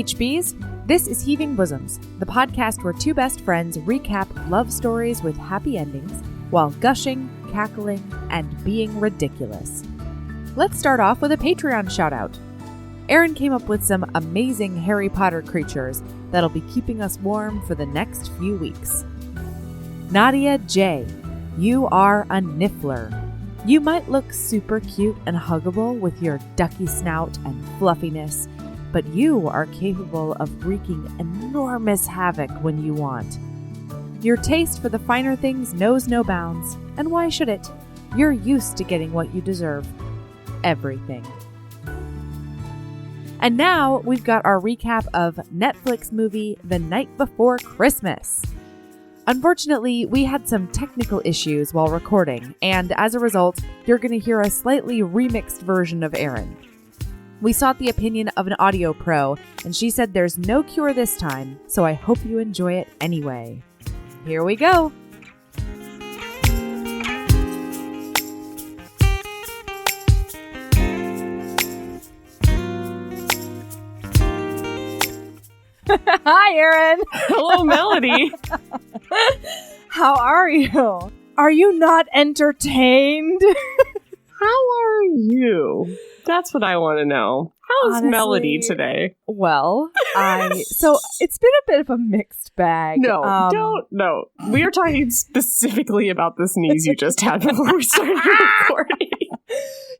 HBs. This is Heaving Bosoms, the podcast where two best friends recap love stories with happy endings while gushing, cackling, and being ridiculous. Let's start off with a Patreon shout-out. Erin came up with some amazing Harry Potter creatures that'll be keeping us warm for the next few weeks. Nadia J, you are a niffler. You might look super cute and huggable with your ducky snout and fluffiness, but you are capable of wreaking enormous havoc when you want. Your taste for the finer things knows no bounds, and why should it? You're used to getting what you deserve. Everything. And now we've got our recap of Netflix movie The Night Before Christmas. Unfortunately, we had some technical issues while recording, and as a result, you're going to hear a slightly remixed version of Erin. We sought the opinion of an audio pro, and she said there's no cure this time, so I hope you enjoy it anyway. Here we go! Hi, Erin! Hello, Melody! How are you? Are you not entertained? How are you? That's what I want to know. How's Honestly, Melody today? Well, so it's been a bit of a mixed bag. No. We are talking specifically about the sneeze you just had before we started recording.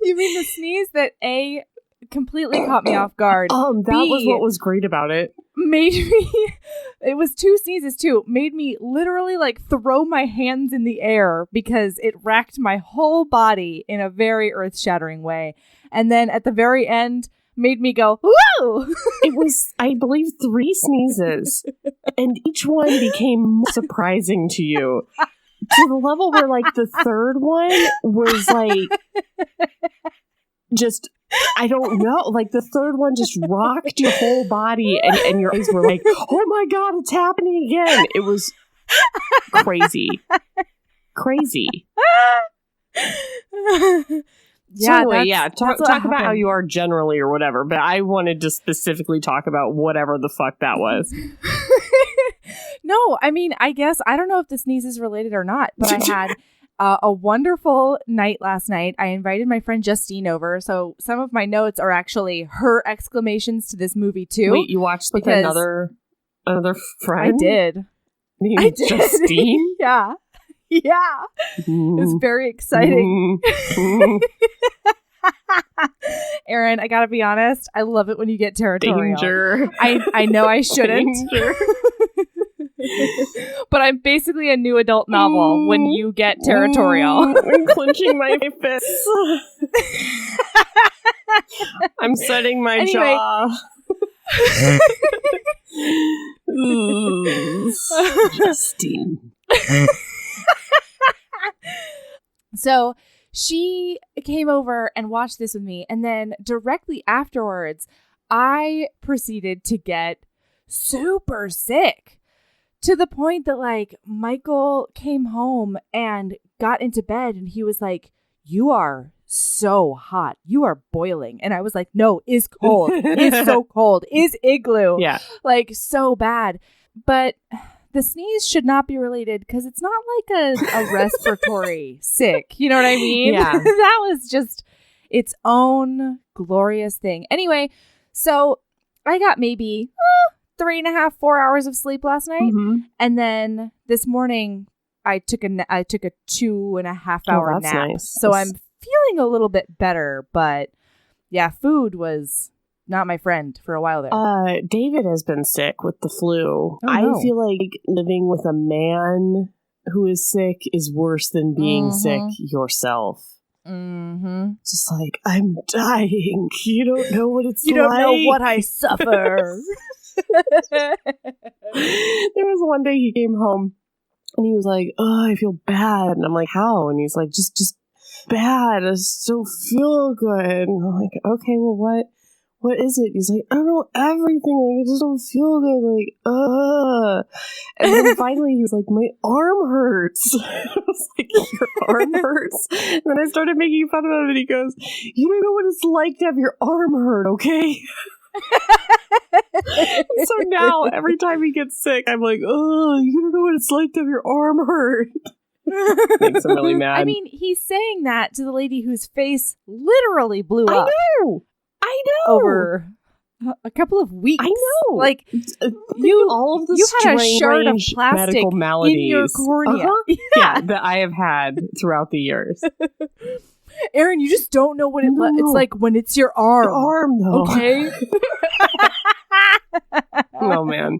You mean the sneeze that A, completely caught me off guard. That B, was what was great about it. Made me, it was two sneezes too, made me literally like throw my hands in the air because it racked my whole body in a very earth-shattering way. And then at the very end, made me go, woo! It was, I believe, 3 sneezes. And each one became surprising to you. To the level where like the third one was like, just... I don't know. Like the third one just rocked your whole body and your eyes were like, oh my God, it's happening again. It was crazy. Crazy. Yeah, so anyway, talk about how you are generally or whatever, but I wanted to specifically talk about whatever the fuck that was. No, I mean, I guess, I don't know if the sneeze is related or not, but I had... a wonderful night last night. I invited my friend Justine over, so some of my notes are actually her exclamations to this movie too. Wait, you watched with another friend? I did. I did. Justine? Yeah. It was very exciting. Erin, I gotta be honest, I love it when you get territorial. Danger. I know I shouldn't. But I'm basically a new adult novel when you get territorial. I'm clenching my fists. I'm setting my jaw. Justine. So she came over and watched this with me, and then directly afterwards, I proceeded to get super sick. To the point that, like, Michael came home and got into bed and he was like, you are so hot. You are boiling. And I was like, no, is cold. Is so cold. Is igloo. Yeah. Like, so bad. But the sneeze should not be related because it's not like a respiratory sick. You know what I mean? Yeah. That was just its own glorious thing. Anyway, so I got maybe... 3.5, 4 hours of sleep last night. Mm-hmm. And then this morning I took a 2.5 hour nap. Nice. So I'm feeling a little bit better, but yeah, food was not my friend for a while there. David has been sick with the flu. Oh, no. I feel like living with a man who is sick is worse than being sick yourself. Mm-hmm. Just like, I'm dying. You don't know what it's like. You don't know what I suffer. There was one day he came home and he was like, oh, I feel bad. And I'm like, how? And he's like, just bad. I just don't feel good. And I'm like, okay, well, what is it? He's like, I don't know everything. Like, I just don't feel good. Like, And then finally he was like, my arm hurts. I was like, your arm hurts? And then I started making fun of him and he goes, you don't know what it's like to have your arm hurt, okay? So now, every time he gets sick, I'm like, oh, you don't know what it's like to have your arm hurt. Makes him really mad. I mean, he's saying that to the lady whose face literally blew up. I know. Over a couple of weeks. I know. Like, all of the you had a shard of plastic medical maladies in your cornea. Yeah, that I have had throughout the years. Erin, you just don't know what it's like when it's your arm. The arm, though. Okay? Oh, man.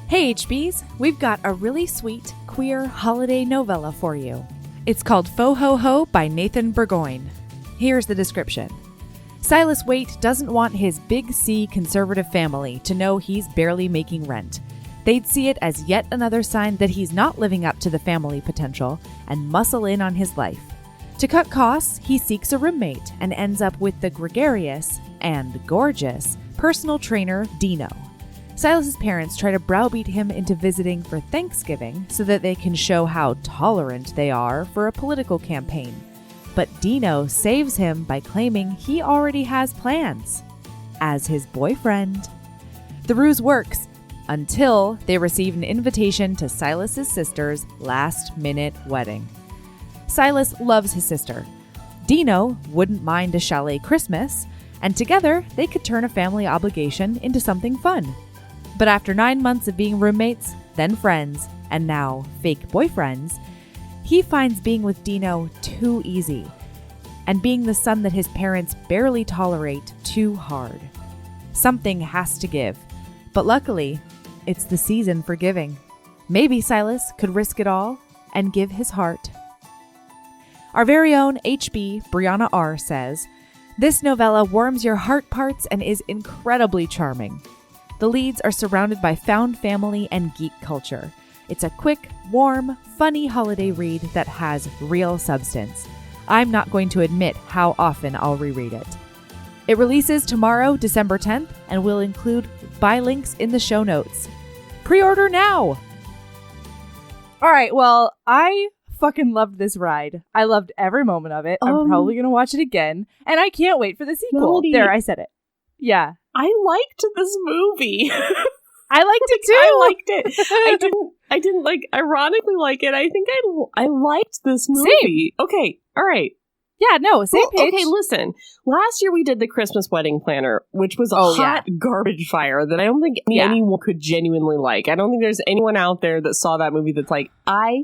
Hey, HBs, we've got a really sweet queer holiday novella for you. It's called Faux Ho Ho by Nathan Burgoyne. Here's the description. Silas Waite doesn't want his big C conservative family to know he's barely making rent. They'd see it as yet another sign that he's not living up to the family potential and muscle in on his life. To cut costs, he seeks a roommate and ends up with the gregarious and gorgeous personal trainer Dino. Silas's parents try to browbeat him into visiting for Thanksgiving so that they can show how tolerant they are for a political campaign. But Dino saves him by claiming he already has plans as his boyfriend. The ruse works until they receive an invitation to Silas's sister's last-minute wedding. Silas loves his sister. Dino wouldn't mind a chalet Christmas, and together they could turn a family obligation into something fun. But after 9 months of being roommates, then friends, and now fake boyfriends, he finds being with Dino too easy, and being the son that his parents barely tolerate too hard. Something has to give, but luckily, it's the season for giving. Maybe Silas could risk it all and give his heart. Our very own HB Brianna R. says, this novella warms your heart parts and is incredibly charming. The leads are surrounded by found family and geek culture. It's a quick, warm, funny holiday read that has real substance. I'm not going to admit how often I'll reread it. It releases tomorrow, December 10th, and will include buy links in the show notes. Pre-order now! All right, well, I fucking loved this ride. I loved every moment of it. I'm probably going to watch it again, and I can't wait for the sequel. Melody, there, I said it. Yeah. I liked this movie. I liked it too. I liked it. I didn't like ironically like it. I think I liked this movie. Same. Okay. All right. Yeah, no, same page. Okay, listen. Last year we did the Christmas wedding planner, which was a hot garbage fire that I don't think anyone could genuinely like. I don't think there's anyone out there that saw that movie that's like, I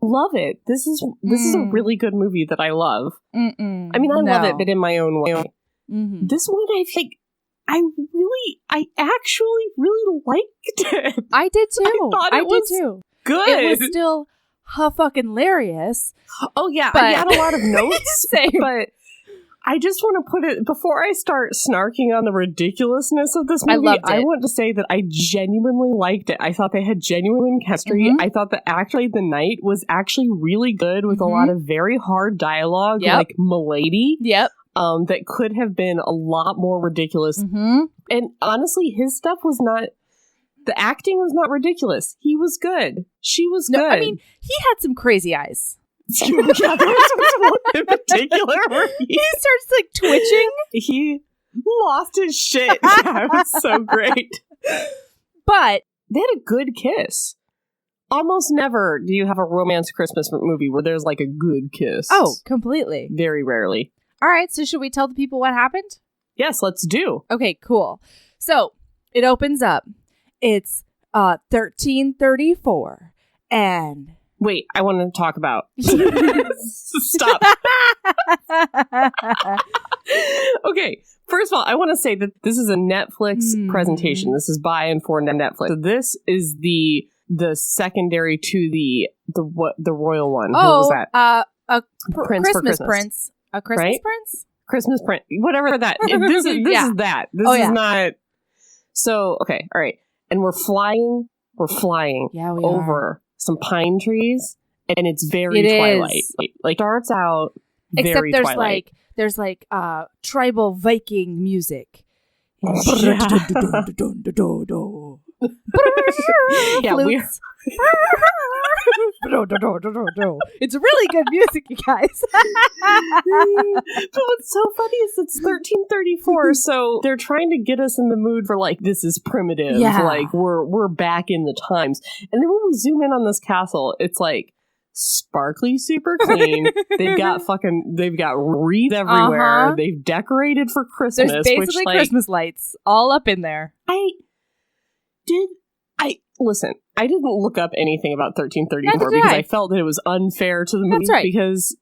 love it. This is a really good movie that I love. I mean, I love it, but in my own way. Mm-hmm. This one, I actually really liked it. I did too. I did too. Good. It was still fucking hilarious. Oh yeah, I had a lot of notes, Same. But I just want to put it before I start snarking on the ridiculousness of this movie. I want to say that I genuinely liked it. I thought they had genuine chemistry. Mm-hmm. I thought that actually the night was actually really good with a lot of very hard dialogue, like "Milady." Yep. That could have been a lot more ridiculous. Mm-hmm. And honestly, his stuff was not... The acting was not ridiculous. He was good. She was good. I mean, he had some crazy eyes. Yeah, there was one in particular where he starts, like, twitching. He lost his shit. Yeah, it was so great. But... They had a good kiss. Almost never do you have a romance Christmas movie where there's, like, a good kiss. Oh, completely. Very rarely. All right, so should we tell the people what happened? Yes, let's do. Okay, cool. So, it opens up. It's 1334, and... Wait, I want to talk about... Stop. Okay, first of all, I want to say that this is a Netflix presentation. This is by and for Netflix. So this is the secondary to the royal one. Oh, what was that? A Prince Christmas for Christmas. Prince. A Christmas right? Prince? Christmas Prince. Whatever that. This is that. This is not... So, okay, all right. And we're flying over some pine trees, and it's very Twilight. Like starts out very Except Twilight. there's tribal Viking music. Yeah, No. It's really good music, you guys. But what's so funny is it's 1334, so they're trying to get us in the mood for like, this is primitive. Yeah. Like we're back in the times. And then when we zoom in on this castle, it's like sparkly, super clean. They've got wreaths everywhere. They've decorated for Christmas. There's basically Christmas lights all up in there. Listen, I didn't look up anything about 1334 because I felt that it was unfair to the movie. That's right. Because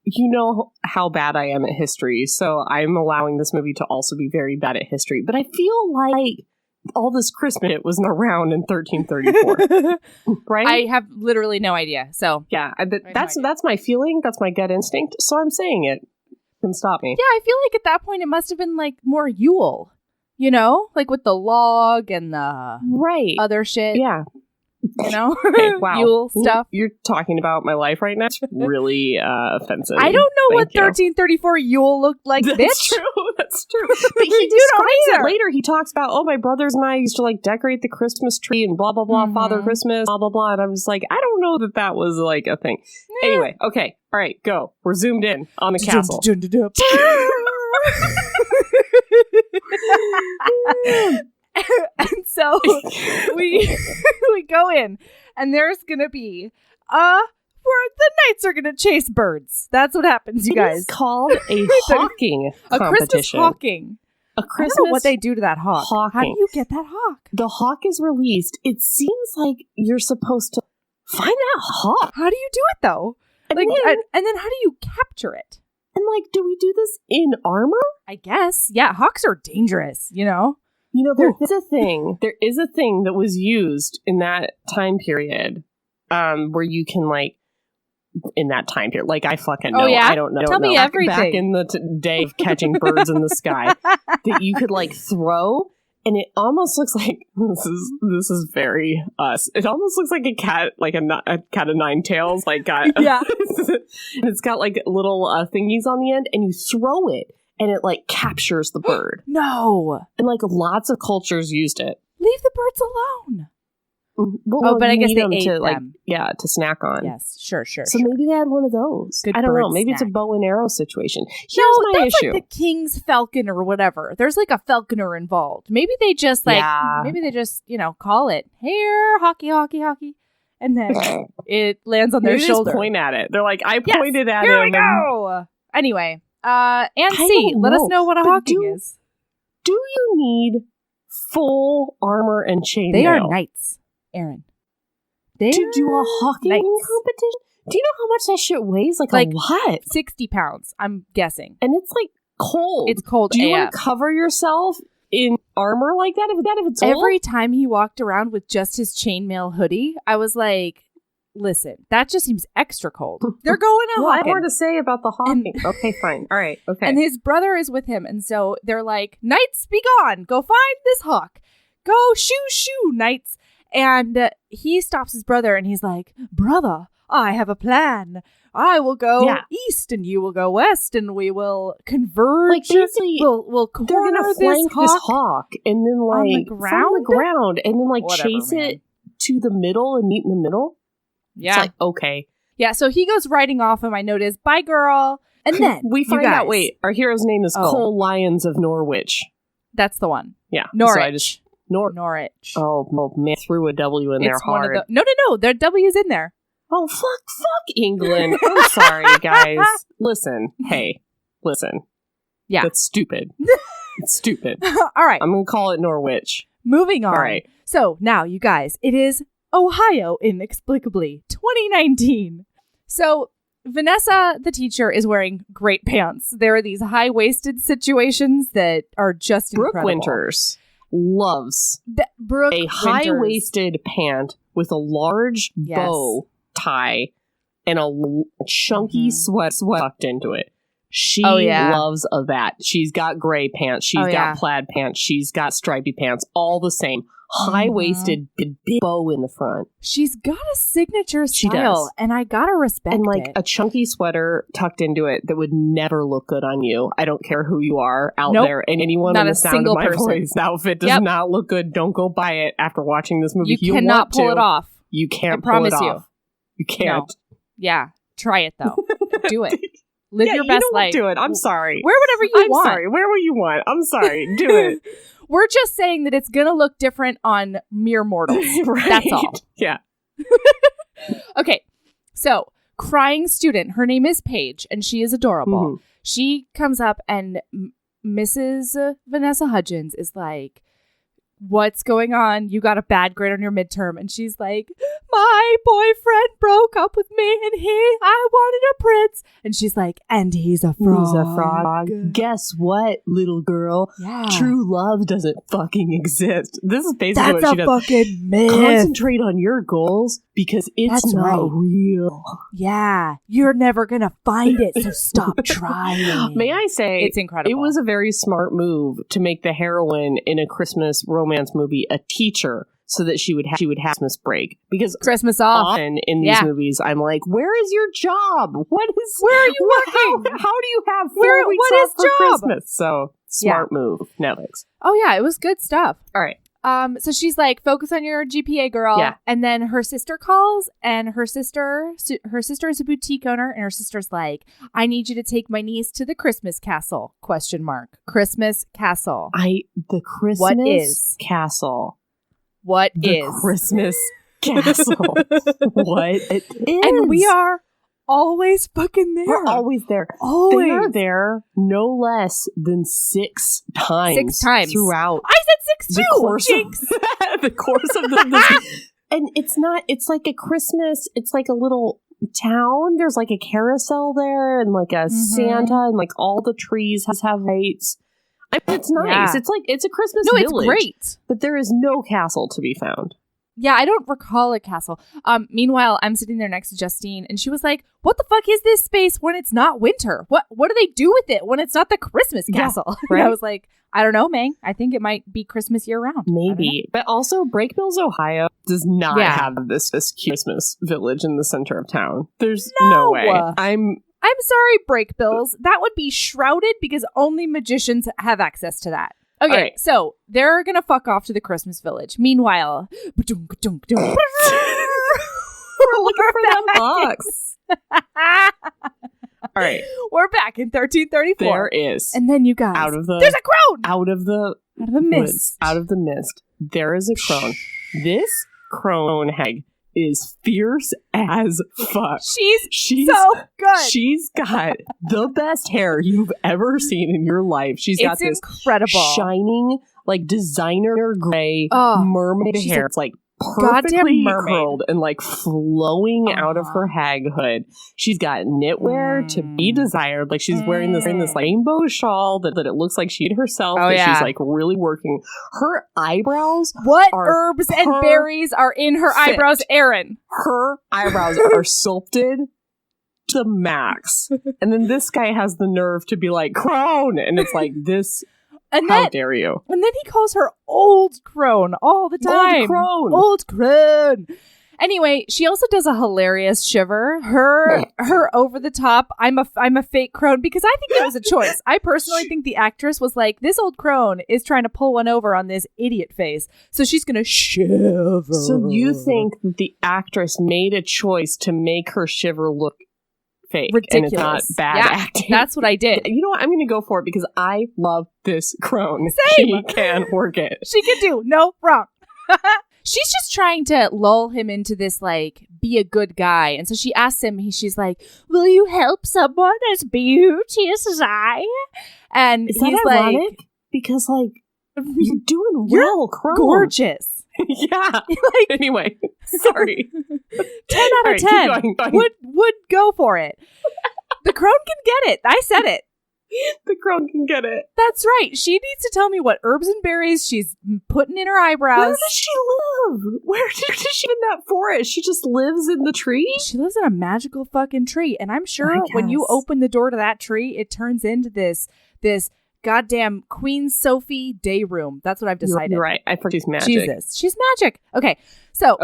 you know how bad I am at history, so I'm allowing this movie to also be very bad at history. But I feel like all this Christmas wasn't around in 1334, right? I have literally no idea. So yeah, that's my feeling. That's my gut instinct. So I'm saying it. Can stop me. Yeah, I feel like at that point it must have been like more Yule. You know, like with the log and the other shit. Yeah. You know? Okay, wow. Yule stuff. You're talking about my life right now. It's really offensive. I don't know what 1334 Yule looked like, bitch. That's true. But he describes it later. He talks about, my brothers and I used to like decorate the Christmas tree and blah, blah, blah, Father Christmas, blah, blah, blah. And I'm just like, I don't know that was like a thing. Yeah. Anyway, okay. All right, go. We're zoomed in on the castle. And so we go in, and there's gonna be where the knights are gonna chase birds. That's what happens, you guys. It's called a hawking competition. A Christmas hawking. A Christmas. I don't know what they do to that hawk. Hawking. How do you get that hawk? The hawk is released. It seems like you're supposed to find that hawk. How do you do it though? And then how do you capture it? And like, do we do this in armor? I guess. Yeah, hawks are dangerous, you know? You know, there is a thing. There is a thing that was used in that time period where you can, like, in that time period. Like, I fucking know. Oh, yeah? I don't know. Tell me everything. Back in the day of catching birds in the sky that you could, like, throw. And it almost looks like this is very us. It almost looks like a cat, like a cat of nine tails, like got yeah. And it's got like little thingies on the end, and you throw it, and it like captures the bird. No, and like lots of cultures used it. Leave the birds alone. Well, but I guess they ate to, them. Like, to snack on. Yes, sure. So maybe they had one of those. Good I don't know. Maybe snack. it's a bow and arrow situation. Here's my that's issue. Like the king's falcon or whatever. There's like a falconer involved. Maybe they just call it here, hockey, and then it lands on their shoulder. Just point at it. They're like, I pointed at him. Here we go. Anyway, and C, let us know what a hawking is. Do you need full armor and chainmail? They are knights, Erin. To do a hawking competition? Do you know how much that shit weighs? Like a lot. 60 pounds, I'm guessing. And it's like cold. It's cold. Do you want to cover yourself in armor like that? If it's every time he walked around with just his chainmail hoodie, I was like, listen, that just seems extra cold. They're going to hawking. I have more to say about the hawking. Okay, fine. All right. Okay. And his brother is with him. And so they're like, knights, be gone. Go find this hawk. Go shoo, knights. And he stops his brother and he's like, brother, I have a plan. I will go east and you will go west and we will converge. Like basically, we'll corner this hawk and then like from the ground and then like chase it to the middle and meet in the middle. Yeah. It's like, okay. Yeah, so he goes riding off and my note is, bye girl. And then we find out, our hero's name is Cole Lyons of Norwich. That's the one. Yeah. Norwich. Norwich. Oh, man, threw a W in there hard. No, there are W's in there. Oh, fuck England. I'm sorry, guys. Listen. Yeah. That's stupid. It's stupid. All right. I'm going to call it Norwich. Moving on. All right. So now, you guys, it is Ohio inexplicably 2019. So Vanessa, the teacher, is wearing great pants. There are these high-waisted situations that are just Brooke incredible. Winters loves a high-waisted pant with a large bow tie and a chunky sweat tucked into it. She Oh, yeah. loves of that. She's got gray pants. She's got plaid pants. She's got stripy pants. All the same. High-waisted, big bow in the front. She's got a signature She style, does. and I gotta respect And like it. a chunky sweater tucked into it that would never look good on you. I don't care who you are out Nope. there. And anyone Not in a the sound single of my person. voice, the outfit does not look good. Don't go buy it after watching this movie. You cannot want pull to. it off. You can't I promise pull it you. off. You can't. No. Yeah. Try it, though. Do it. Live your you best don't life. Do it. I'm sorry. Wear whatever you want. I'm sorry. Wear what you want. I'm sorry. Do it. We're just saying that it's going to look different on mere mortals. Right. That's all. Yeah. Okay. So, crying student. Her name is Paige, and she is adorable. Mm-hmm. She comes up, and Mrs. Vanessa Hudgens is like, what's going on? You got a bad grade on your midterm. And she's like, my boyfriend broke up with me and I wanted a prince. And she's like, and he's a frog. He's a frog. Guess what, little girl? Yeah. True love doesn't fucking exist. This is basically That's what she a does. fucking myth. Concentrate on your goals because it's That's not right. real. Yeah. You're never going to find it, so stop trying. May I say, it's incredible. It was a very smart move to make the heroine in a Christmas romance movie a teacher so that she would have Christmas break. Because Christmas off. often in these movies, I'm like, where is your job? Where are you working? How do you have 4 weeks off for Christmas? So, smart move, Netflix. Oh, yeah. It was good stuff. All right. So she's like, focus on your GPA, girl. Yeah. And then her sister calls, and her sister is a boutique owner, and her sister's like, I need you to take my niece to the Christmas castle, ? Christmas castle. The Christmas What is? castle. What the is? Christmas castle. What it is. And we are always fucking there. We're always there. Always. They are there no less than 6 times. 6 times. Throughout. I said 6 too. The course of the and it's like a Christmas, it's like a little town. There's like a carousel there and like a Santa and like all the trees have lights. I mean, it's nice. Yeah. It's a Christmas No, village. it's great. But there is no castle to be found. Yeah, I don't recall a castle. Meanwhile, I'm sitting there next to Justine, and she was like, what the fuck is this space when it's not winter? What do they do with it when it's not the Christmas castle? Yeah, right. And I was like, I don't know, Mang. I think it might be Christmas year-round. Maybe. But also, Breakbills, Ohio does not have this Christmas village in the center of town. There's no way. I'm sorry, Breakbills. That would be shrouded because only magicians have access to that. Okay, right. So they're going to fuck off to the Christmas village. Meanwhile, we're looking for that box. All right. We're back in 1334. There is. And then you guys, there's a crone! Out of the mist. Out of the mist. There is a crone. This crone hag is fierce as fuck. She's so good. She's got the best hair you've ever seen in your life. She's got this incredible shining, like designer gray mermaid hair. It's like perfectly curled and like flowing out of her haghood. She's got knitwear to be desired. Like she's wearing this like rainbow shawl that it looks like she did herself. She's like really working. Her eyebrows. What herbs and berries are in her eyebrows, Erin? Her eyebrows are sculpted to the max. And then this guy has the nerve to be like, crone. And it's like this. How dare you? And then he calls her old crone all the time. Old crone. Anyway, she also does a hilarious shiver. Her over the top, I'm a fake crone, because I think it was a choice. I personally think the actress was like, this old crone is trying to pull one over on this idiot face, so she's gonna shiver. So you think that the actress made a choice to make her shiver look fake, ridiculous, and it's not bad acting? That's what I did. You know what? I'm going to go for it because I love this crone. Same. She can work it. She can do no wrong. She's just trying to lull him into this, like, be a good guy. And so she asks him, she's like, will you help someone as beauteous as I? And Is that ironic? Because, like, you're doing well, crone. Gorgeous. Yeah. Like, anyway, sorry. 10 out of 10 keep going. would go for it. The crone can get it. I said it. The crone can get it. That's right. She needs to tell me what herbs and berries she's putting in her eyebrows. Where does she live? Where does she live in that forest? She just lives in the tree? She lives in a magical fucking tree. And I'm sure when you open the door to that tree, it turns into this goddamn Queen Sophie day room. That's what I've decided. You're right. I forgot she's magic. Jesus. She's magic. Okay. So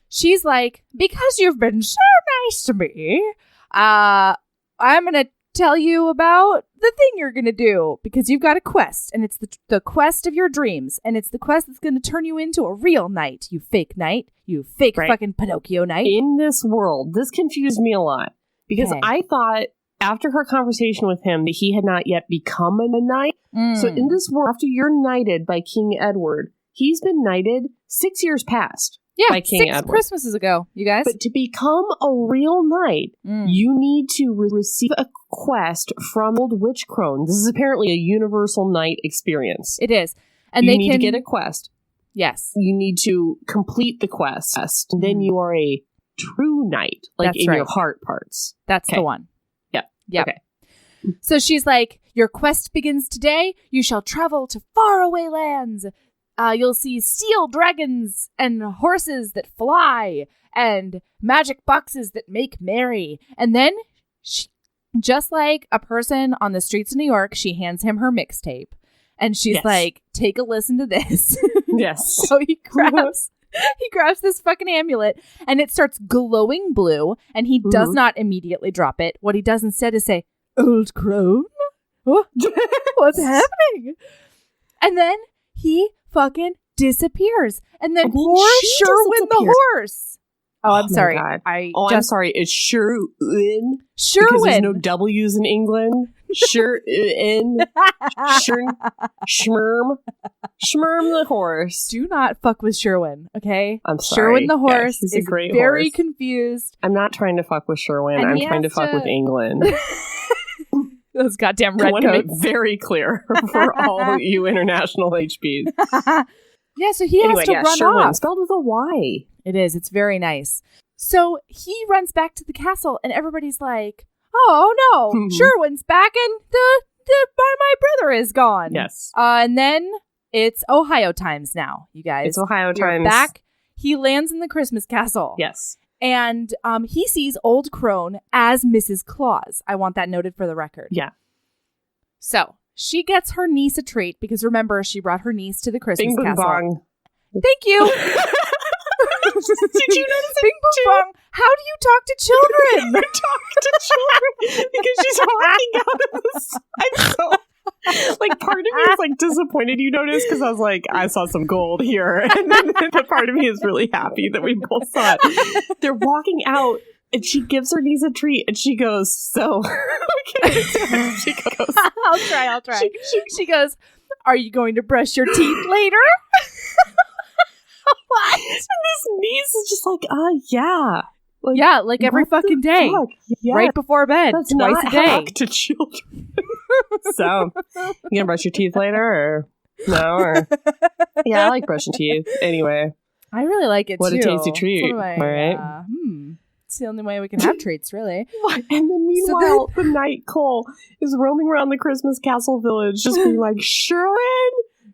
she's like, because you've been so nice to me, I'm going to tell you about the thing you're gonna do, because you've got a quest, and it's the quest of your dreams, and it's the quest that's gonna turn you into a real knight, you fake fucking Pinocchio knight. In this world, this confused me a lot, because I thought after her conversation with him that he had not yet become a knight. So in this world, after you're knighted by King Edward, he's been knighted 6 years past. Yeah, by King 6 Edward. Christmases ago, you guys. But to become a real knight, you need to receive a quest from old witch crone. This is apparently a universal knight experience. It is. And you need to get a quest. Yes. You need to complete the quest. And then you are a true knight, like That's in right. your heart parts. That's the one. Yep. Okay. So she's like, your quest begins today. You shall travel to faraway lands. You'll see steel dragons and horses that fly and magic boxes that make merry. And then, just like a person on the streets of New York, she hands him her mixtape. And she's like, take a listen to this. Yes. So he grabs this fucking amulet, and it starts glowing blue, and he does not immediately drop it. What he does instead is say, old crone? What's happening? And then he fucking disappears, and then poor Sherwin the horse. Oh, I'm sorry. I'm sorry. It's Sherwin. Sherwin. Because there's no W's in England. Sherwin. Schmerm the horse. Do not fuck with Sherwin, okay? I'm sorry. Sherwin the horse is very horse. Confused. I'm not trying to fuck with Sherwin. I'm trying to fuck with England. Those goddamn redcoats. I want to make very clear for all you international HPs. Yeah, so he has to run Sherwin, off. spelled with a Y. It is. It's very nice. So he runs back to the castle, and everybody's like, "Oh no, Sherwin's back, and my brother is gone." Yes. And then it's Ohio times now, you guys. It's Ohio times. Back. He lands in the Christmas castle. Yes. And he sees Old Crone as Mrs. Claus. I want that noted for the record. Yeah. So she gets her niece a treat, because remember, she brought her niece to the Christmas Bing, castle. Bong. Thank you. Did you notice Bing Boong Bong, how do you talk to children? Talk to children because she's walking out of the side. So, like, part of me is like disappointed you noticed, because I was like, I saw some gold here, and then the part of me is really happy that we both saw it. They're walking out, and she gives her niece a treat, and she goes, "So," she goes, I'll try. She goes, "Are you going to brush your teeth later?" What? And this niece is just like, yeah. Like, yeah, like every fucking day. Yeah. Right before bed. That's twice not a day. Talk to children. So, you gonna brush your teeth later, or no? Or yeah, I like brushing teeth. Anyway, I really like it what too. What a tasty treat! All right. It's the only way we can have treats, really. And then meanwhile, the Night Cole is roaming around the Christmas castle village, just being like, Sherwin.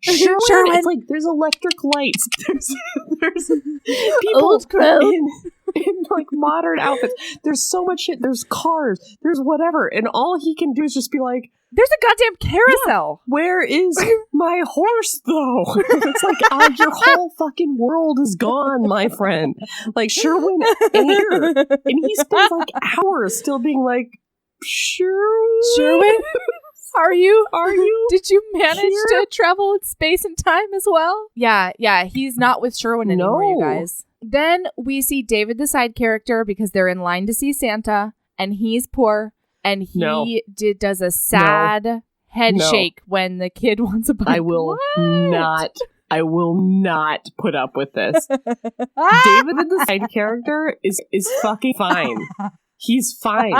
It's like there's electric lights. There's people Old crone. in like modern outfits. There's so much shit. There's cars. There's whatever, and all he can do is just be like, "There's a goddamn carousel. Yeah, where is my horse, though?" It's like, your whole fucking world is gone, my friend. Like, Sherwin ain't here, and he spends like hours still being like, Sherwin. Are you? Did you manage here? to travel in space and time as well? Yeah, he's not with Sherwin anymore, you guys. Then we see David, the side character, because they're in line to see Santa, and he's poor, and he does a sad head shake when the kid wants a bite. I will not put up with this. David, the side character, is fucking fine. He's fine.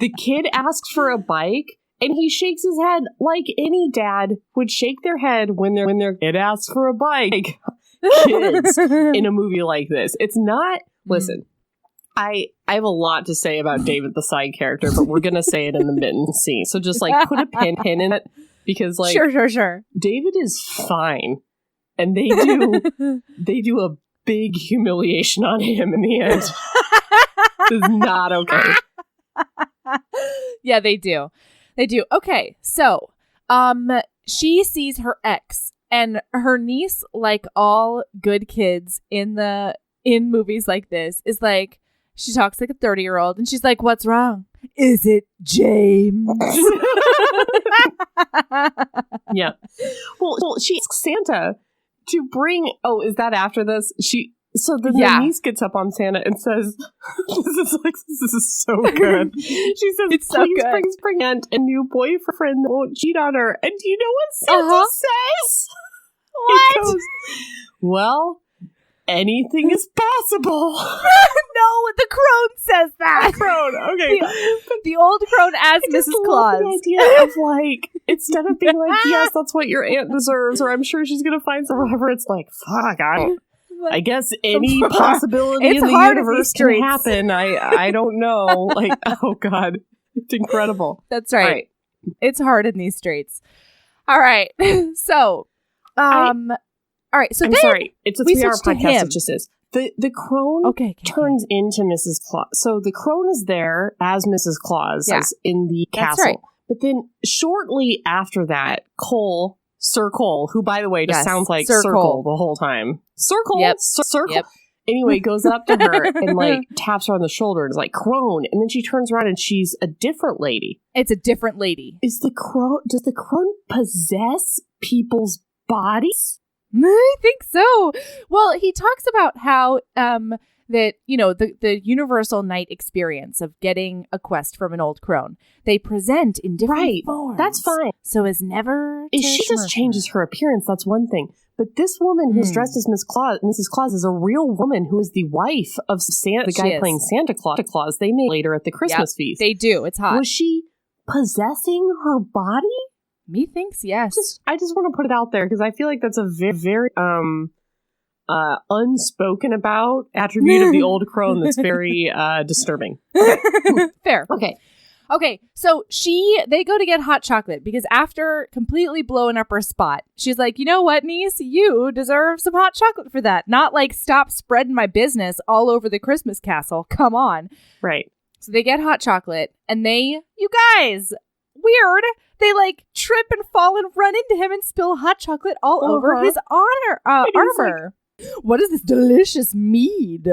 The kid asks for a bike, and he shakes his head like any dad would shake their head when their kid asks for a bike. Kids in a movie like this. It's not. Listen, I I have a lot to say about David, the side character, but we're going to say it in the Mittens scene. So just like put a pin in it because like Sure. David is fine. And they do a big humiliation on him in the end. It's not okay. Yeah, they do. Okay, so she sees her ex, and her niece, like all good kids in movies like this, is like, she talks like a 30-year-old, and she's like, "What's wrong? Is it James?" Yeah. Well, she asks Santa to bring. Oh, is that after this? So the niece gets up on Santa and says, "This is so good." She says, "It's so good. Please bring a new boyfriend that won't cheat on her." And do you know what Santa says? What? He goes, "Well, anything is possible." No, the crone says that. The crone, okay. The old crone as Mrs. Claus. The idea of like, instead of being like, "Yes, that's what your aunt deserves," or "I'm sure she's gonna find some," whatever, it's like, "Fuck, I guess any possibility in the universe can happen." I don't know. Like, oh God, it's incredible. That's right. It's hard in these streets. All right. So, all right. So I'm sorry. It's a 3-hour podcast. It just is. The crone turns into Mrs. Claus. So the crone is there as Mrs. Claus as in the castle. Right. But then shortly after that, Sir Cole, who, by the way, just sounds like Circle the whole time. Circle? Yep. Circle? Yep. Anyway, goes up to her and, like, taps her on the shoulder and is like, "Crone." And then she turns around and she's a different lady. It's a different lady. Does the crone possess people's bodies? I think so. Well, he talks about how that, you know, the universal night experience of getting a quest from an old crone, they present in different forms. That's fine. So as never if she just changes her appearance, that's one thing. But this woman who's dressed as Mrs. Claus is a real woman who is the wife of the guy playing Santa Claus. They made later at the Christmas feast. They do. It's hot. Was she possessing her body? Methinks yes. I just want to put it out there because I feel like that's a very, very unspoken about attribute of the old crone that's very disturbing. Fair. Okay, so they go to get hot chocolate because after completely blowing up her spot, she's like, "You know what, niece? You deserve some hot chocolate for that. Not like stop spreading my business all over the Christmas castle. Come on." Right. So they get hot chocolate and you guys, weird. They like trip and fall and run into him and spill hot chocolate all over his armor. What is this delicious mead?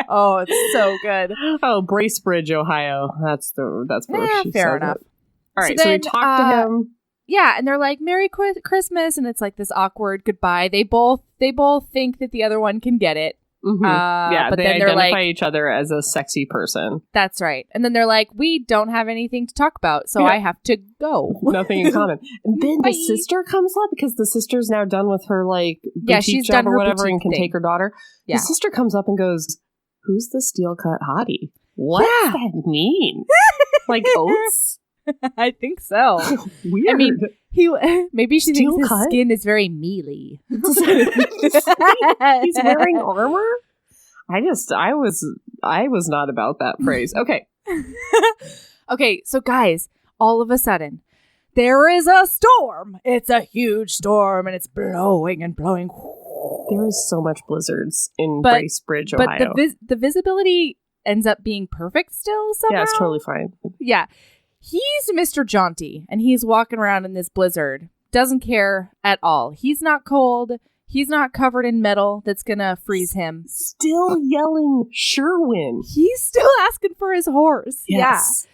Oh, it's so good. Oh, Bracebridge, Ohio. That's where she fair enough. It. All right, so we talk to him. Yeah, and they're like, "Merry Christmas," and it's like this awkward goodbye. They both think that the other one can get it. Mm-hmm. But they then identify each other as a sexy person. That's right. And then they're like, "We don't have anything to talk about, so I have to go." Nothing in common. And then the sister comes up because the sister's now done with her like boutique job or whatever and can take her daughter. Yeah. The sister comes up and goes, "Who's the steel cut hottie? What does that mean? Like oats?" I think so. Weird. I mean, maybe she thinks his skin is very mealy. He's wearing armor? I was not about that phrase. Okay. Okay, so guys, all of a sudden, there is a storm. It's a huge storm, and it's blowing and blowing. There is so much blizzards in Bracebridge, Ohio. But the visibility ends up being perfect still somehow. Yeah, it's totally fine. Yeah. He's Mr. Jaunty, and he's walking around in this blizzard. Doesn't care at all. He's not cold. He's not covered in metal that's going to freeze him. Still yelling Sherwin. He's still asking for his horse. Yes.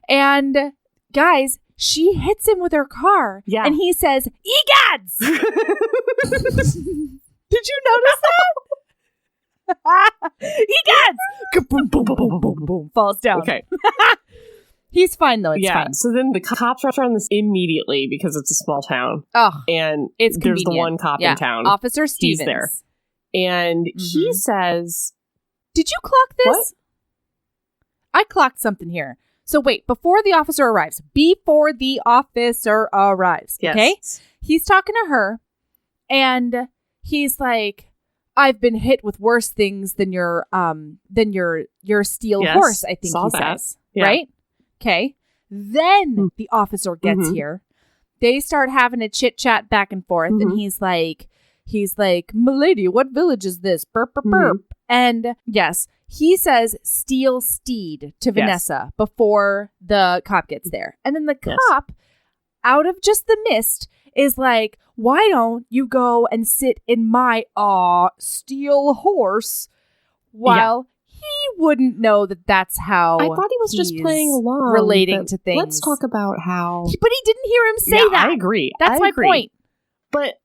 Yeah. And guys, she hits him with her car. Yeah. And he says, "Egads!" Did you notice that? Egads! Boom, boom, boom, boom, boom, boom. Falls down. Okay. He's fine, though. It's fine. So then the cops are on this immediately because it's a small town. Oh, and there's the one cop in town. Officer Stevens. He's there. And he says... Did you clock this? What? I clocked something here. So wait, before the officer arrives. Yes. Okay? He's talking to her, and he's like, I've been hit with worse things than your steel horse, I think he says. Yeah. Right? Okay. Then the officer gets here. They start having a chit chat back and forth, and he's like, "Milady, what village is this? Burp, burp, burp." And yes, he says "steel steed" to Vanessa before the cop gets there. And then the cop, out of just the mist, is like, "Why don't you go and sit in my steel horse?" While he wouldn't know that that's how I thought he was just playing along, relating to things. Let's talk about how... But he didn't hear him say that. I agree. That's my point. But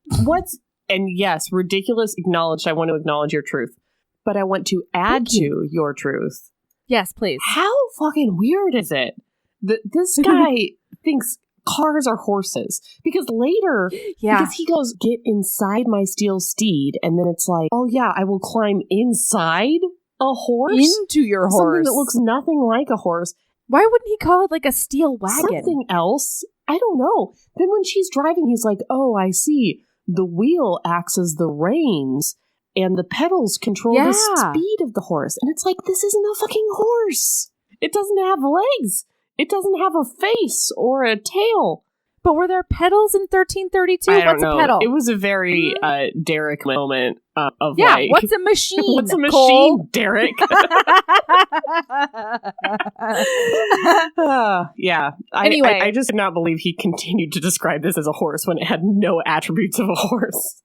and yes, ridiculous, acknowledged. I want to acknowledge your truth. But I want to add to your truth. Yes, please. How fucking weird is it that this guy thinks cars are horses? Because later, because he goes, "Get inside my steel steed," and then it's like, "Oh yeah, I will climb inside a horse?" Into your horse. Something that looks nothing like a horse. Why wouldn't he call it like a steel wagon? Something else? I don't know. Then when she's driving, he's like, "Oh, I see. The wheel acts as the reins, and the pedals control the speed of the horse." And it's like, this isn't a fucking horse. It doesn't have legs. It doesn't have a face or a tail. But were there pedals in 1332? What's a pedal? It was a very Derek moment of like... what's a machine? What's a machine, Cole? Derek? Anyway. I just did not believe he continued to describe this as a horse when it had no attributes of a horse.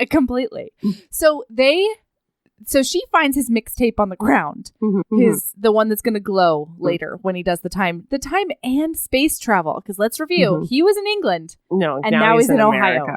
Completely. So she finds his mixtape on the ground. The one that's going to glow later when he does the time and space travel. Because let's review. He was in England. No, and now he's in Ohio.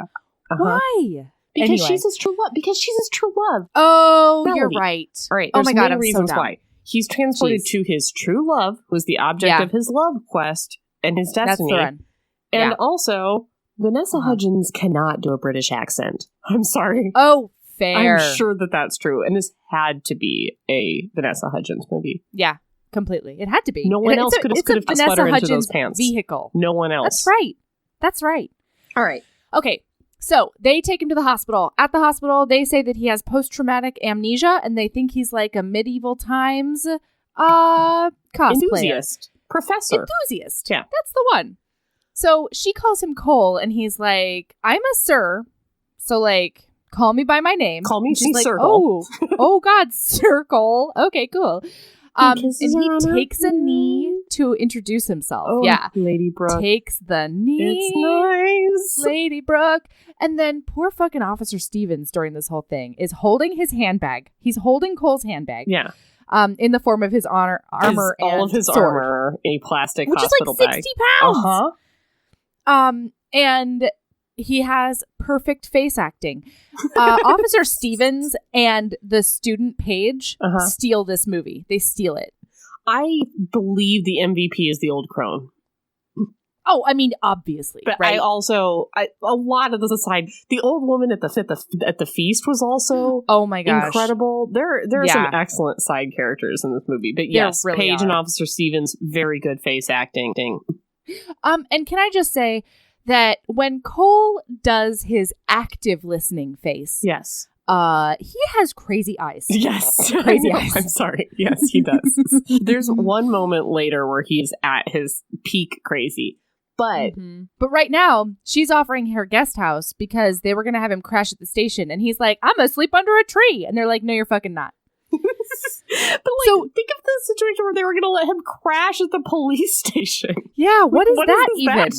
Why? Because she's his true love. Because she's his true love. Oh, you're right. All right. Oh my God, I'm reasons so dumb. why. He's transported to his true love, who was the object of his love quest and his destiny. That's the run. And also, Vanessa Hudgens cannot do a British accent. I'm sorry. Oh, fair. I'm sure that that's true. And this had to be a Vanessa Hudgens movie. Yeah, completely. It had to be. No one else could have put sweater into those pants. Vehicle. No one else. That's right. All right. Okay. So they take him to the hospital. At the hospital, they say that he has post-traumatic amnesia, and they think he's like a medieval times cosplayer. Enthusiast. Professor. Enthusiast. Yeah. That's the one. So she calls him Cole, and he's like, "I'm a sir, so like, call me by my name." Call me like, Circle. Oh God, Sir Cole. Okay, cool. And he takes a knee to introduce himself. Oh, Lady Brooke. Takes the knee. It's nice. Lady Brooke. And then poor fucking Officer Stevens during this whole thing is holding his handbag. He's holding Cole's handbag. Yeah. In the form of his armor and all of his sword, armor in a plastic which hospital is like 60 pounds. Uh-huh. And he has perfect face acting. Officer Stevens and the student Paige steal this movie. They steal it. I believe the MVP is the old crone. Oh, I mean, obviously. But right? a lot of this aside, the old woman at the feast was also incredible. There are some excellent side characters in this movie. But yes, really Paige and Officer Stevens, very good face acting. And can I just say that when Cole does his active listening face, yes, he has crazy eyes. Yes, crazy eyes. I'm sorry. Yes, he does. There's one moment later where he's at his peak crazy. But right now, she's offering her guest house because they were going to have him crash at the station. And he's like, "I'm going to sleep under a tree." And they're like, "No, you're fucking not." But so think of the situation where they were going to let him crash at the police station. Yeah, what is that even?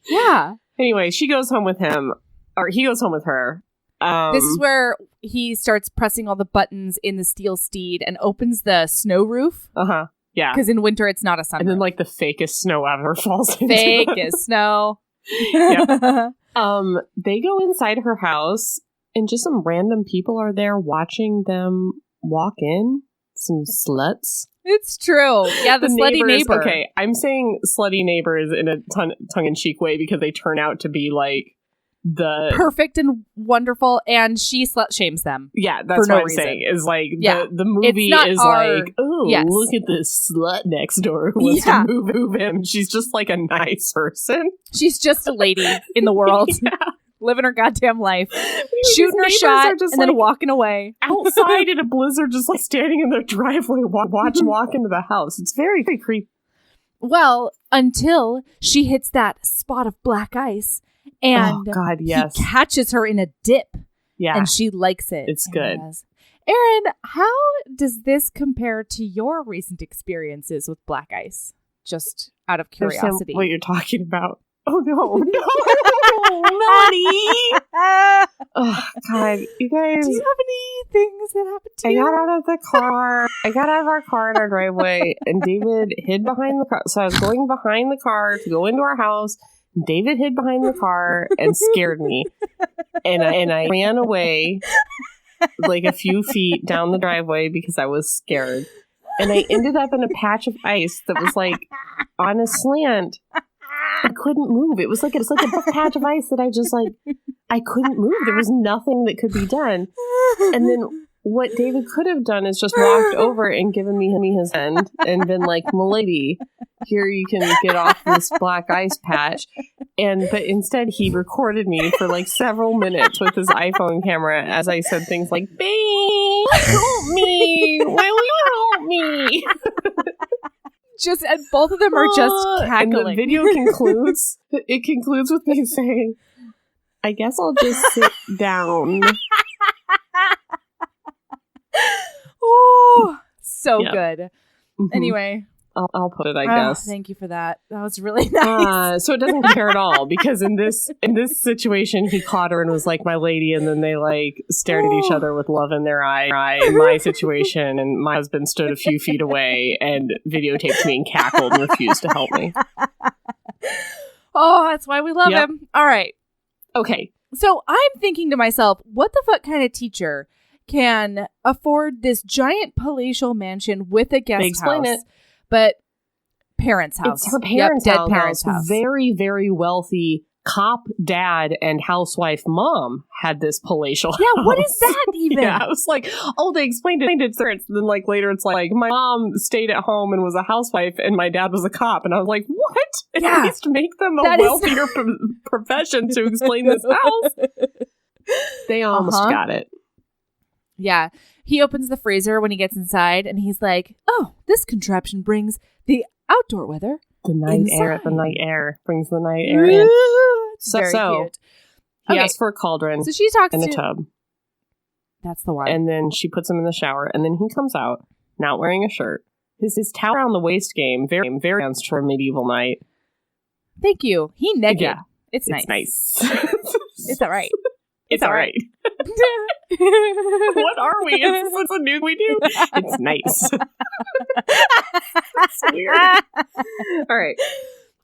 Yeah. Anyway, she goes home with him, or he goes home with her. This is where he starts pressing all the buttons in the steel steed and opens the snow roof. Yeah. Because in winter, it's not a sunroof. And then, like, the fakest snow ever falls into Fakest snow. Yep. They go inside her house, and just some random people are there watching them walk in. Some sluts. It's true. Yeah, the slutty neighbor. Okay, I'm saying slutty neighbors in a tongue-in-cheek way because they turn out to be, like, the perfect and wonderful, and she slut shames them. Yeah, that's what I'm saying. Is like the movie is like, oh, look at this slut next door who wants to move in. She's just like a nice person. She's just a lady in the world. living her goddamn life, shooting her shot, and then walking away. Outside in a blizzard, just like standing in their driveway, watch walk into the house. It's very, very creepy. Well, until she hits that spot of black ice, and he catches her in a dip. Yeah. And she likes it. It's good. Erin, how does this compare to your recent experiences with black ice? Just out of curiosity. What you're talking about. Oh, no. Melanie! Oh, God. You guys. Do you have any things that happened to you? I got out of our car in our driveway, and David hid behind the car. So I was going behind the car to go into our house. David hid behind the car and scared me. And I ran away like a few feet down the driveway because I was scared. And I ended up in a patch of ice that was like on a slant. I couldn't move. It was like a patch of ice that I couldn't move. There was nothing that could be done. And then what David could have done is just walked over and given me his hand and been like, "Milady, here you can get off this black ice patch." But instead he recorded me for like several minutes with his iPhone camera as I said things like, "Babe, help me. Will you help me?" And both of them are just cackling. And the video concludes. It concludes with me saying, "I guess I'll just sit down." Oh, so good. Mm-hmm. Anyway, I'll put it. I guess. Thank you for that. That was really nice. So it doesn't compare at all because in this situation, he caught her and was like, "My lady," and then they like stared at each other with love in their eye. In my situation, and my husband stood a few feet away and videotaped me and cackled and refused to help me. Oh, that's why we love him. All right. Okay. So I'm thinking to myself, what the fuck kind of teacher can afford this giant palatial mansion with a guest house? But parents' house. It's her parents' house. Dead parents' house. Very, very wealthy cop dad and housewife mom had this palatial house. Yeah, what is that even? Yeah, I was like, oh, they explained it. And then like later it's like, my mom stayed at home and was a housewife and my dad was a cop. And I was like, what? It needs to make them a wealthier profession to explain this house. They almost got it. Yeah. He opens the freezer when he gets inside and he's like, oh, this contraption brings the outdoor weather. The night air brings the night air in. So cute. He asks for a cauldron and a tub. That's the one. And then she puts him in the shower and then he comes out, not wearing a shirt. His towel around the waist game, very, very advanced for a medieval night. Thank you. He naked. Yeah. It's nice. It's all right. It's all right. What are we? Is this a new we do? It's nice. It's weird. All right.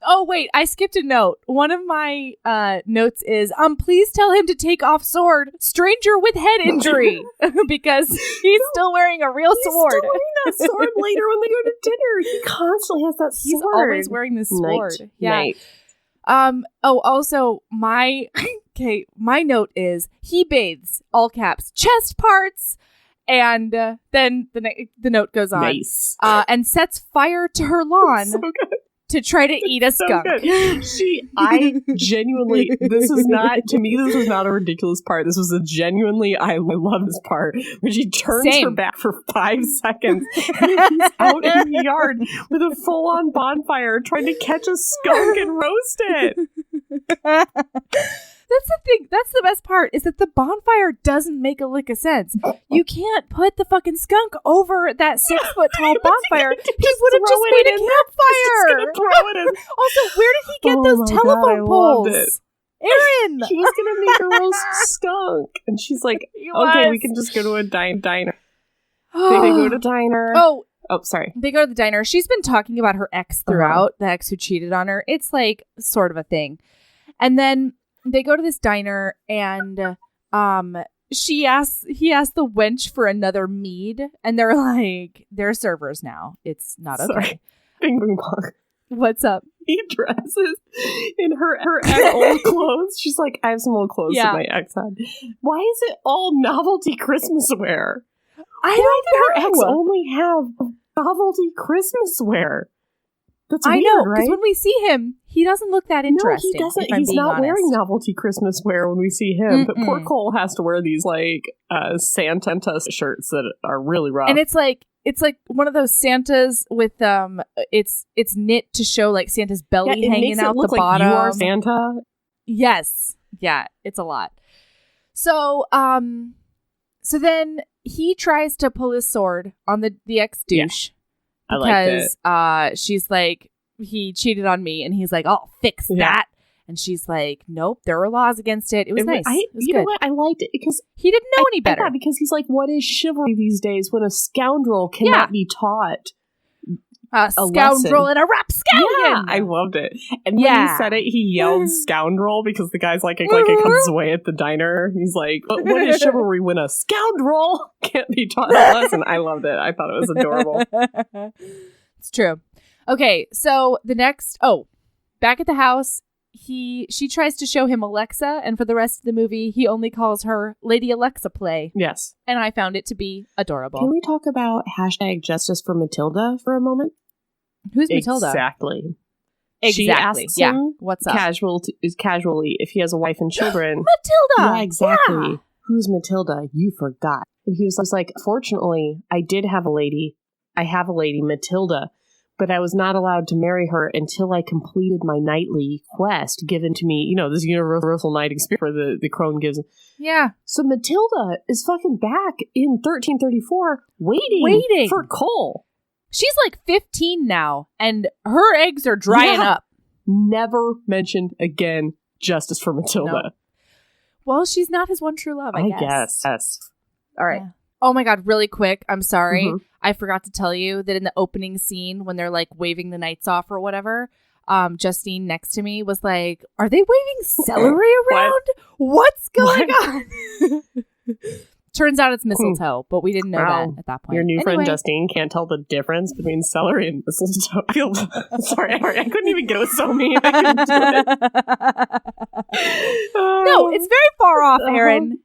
Oh, wait. I skipped a note. One of my notes is, please tell him to take off sword. Stranger with head injury. Because he's still wearing a real sword. He's still wearing that sword later when they go to dinner. He constantly has that sword. He's always wearing this sword. Night. Also, my note is he bathes, all caps, chest parts, and then the note goes on. Nice. And sets fire to her lawn to try to eat a skunk. I genuinely, this was not a ridiculous part. This was a genuinely, I love this part, where she turns her back for 5 seconds and he's out in the yard with a full-on bonfire trying to catch a skunk and roast it. That's the thing. That's the best part, is that the bonfire doesn't make a lick of sense. You can't put the fucking skunk over that 6-foot tall bonfire. He would have just made a campfire. Also, where did he get those telephone poles? Erin! He was going to make a roast skunk. And she's like, okay, we can just go to a diner. They go to diner. Oh, sorry. They go to the diner. She's been talking about her ex throughout, the ex who cheated on her. It's like sort of a thing. And then they go to this diner and he asks the wench for another mead, and they're like, they're servers now. It's not okay. Sorry. Bing bong bong. What's up? He dresses in her ex old clothes. She's like, I have some old clothes that my ex had. Why is it all novelty Christmas wear? I don't know. Her ex only have novelty Christmas wear? That's weird, I know, right? because when we see him, he doesn't look that interesting. No, he doesn't. If I'm He's being not honest. wearing novelty Christmas wear when we see him. But poor Cole has to wear these like Santa shirts that are really rough. And it's like one of those Santas with it's knit to show like Santa's belly hanging out the bottom. Like you are Santa. Yes. Yeah, it's a lot. So so then he tries to pull his sword on the ex-douche because she's like, he cheated on me, and he's like, I'll fix that. And she's like, nope, there were laws against it. It was nice. It was you good. know what? I liked it because he didn't know any better. Because he's like, what is chivalry these days when a scoundrel cannot be taught a scoundrel and a rapscallion. Yeah, I loved it. And when he said it, he yelled scoundrel because the guy's like it comes away at the diner. He's like, but what is chivalry when a scoundrel can't be taught a lesson? I loved it. I thought it was adorable. It's true. Okay, so the next, back at the house, she tries to show him Alexa, and for the rest of the movie, he only calls her Lady Alexa Play. Yes. And I found it to be adorable. Can we talk about #Justice for Matilda for a moment? Who's Matilda? Exactly. She asks him what's up? Casually, if he has a wife and children. Matilda! Yeah, exactly. Yeah. Who's Matilda? You forgot. And he was like, fortunately, I did have a lady. I have a lady, Matilda. But I was not allowed to marry her until I completed my knightly quest given to me, this universal knight experience the crone gives. Yeah. So Matilda is fucking back in 1334 waiting for Cole. She's like 15 now, and her eggs are drying up. Never mentioned again justice for Matilda. No. Well, she's not his one true love, I guess. Yes. All right. Yeah. Oh my God, really quick. I'm sorry. Mm-hmm. I forgot to tell you that in the opening scene when they're like waving the knights off or whatever, Justine next to me was like, are they waving celery around? What's going on? Turns out it's mistletoe, but we didn't know that at that point. Your new friend Justine can't tell the difference between celery and mistletoe. I feel sorry. I couldn't even get it. It was so mean. I couldn't do it. No, it's very far off, Erin.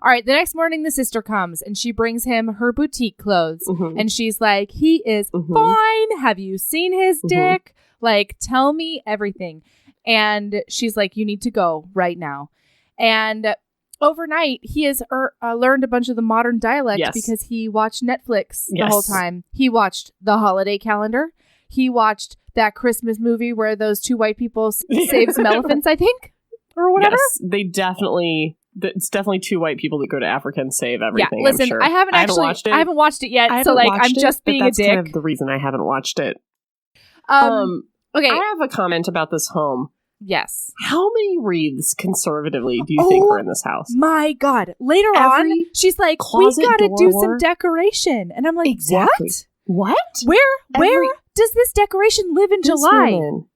All right, the next morning, the sister comes, and she brings him her boutique clothes. Mm-hmm. And she's like, he is fine. Have you seen his dick? Like, tell me everything. And she's like, you need to go right now. And overnight, he has learned a bunch of the modern dialect because he watched Netflix the whole time. He watched The Holiday Calendar. He watched that Christmas movie where those two white people save some elephants, I think, or whatever. Yes, they definitely... It's definitely two white people that go to Africa and save everything. Yeah, listen, I'm sure. I haven't watched it yet, so like I'm just being a dick. That's kind of the reason I haven't watched it. Okay, I have a comment about this home. Yes. How many wreaths, conservatively, do you think were in this house? My God! Later on, she's like, "We gotta do some decoration," and I'm like, "What? Where does this decoration live in July?" This woman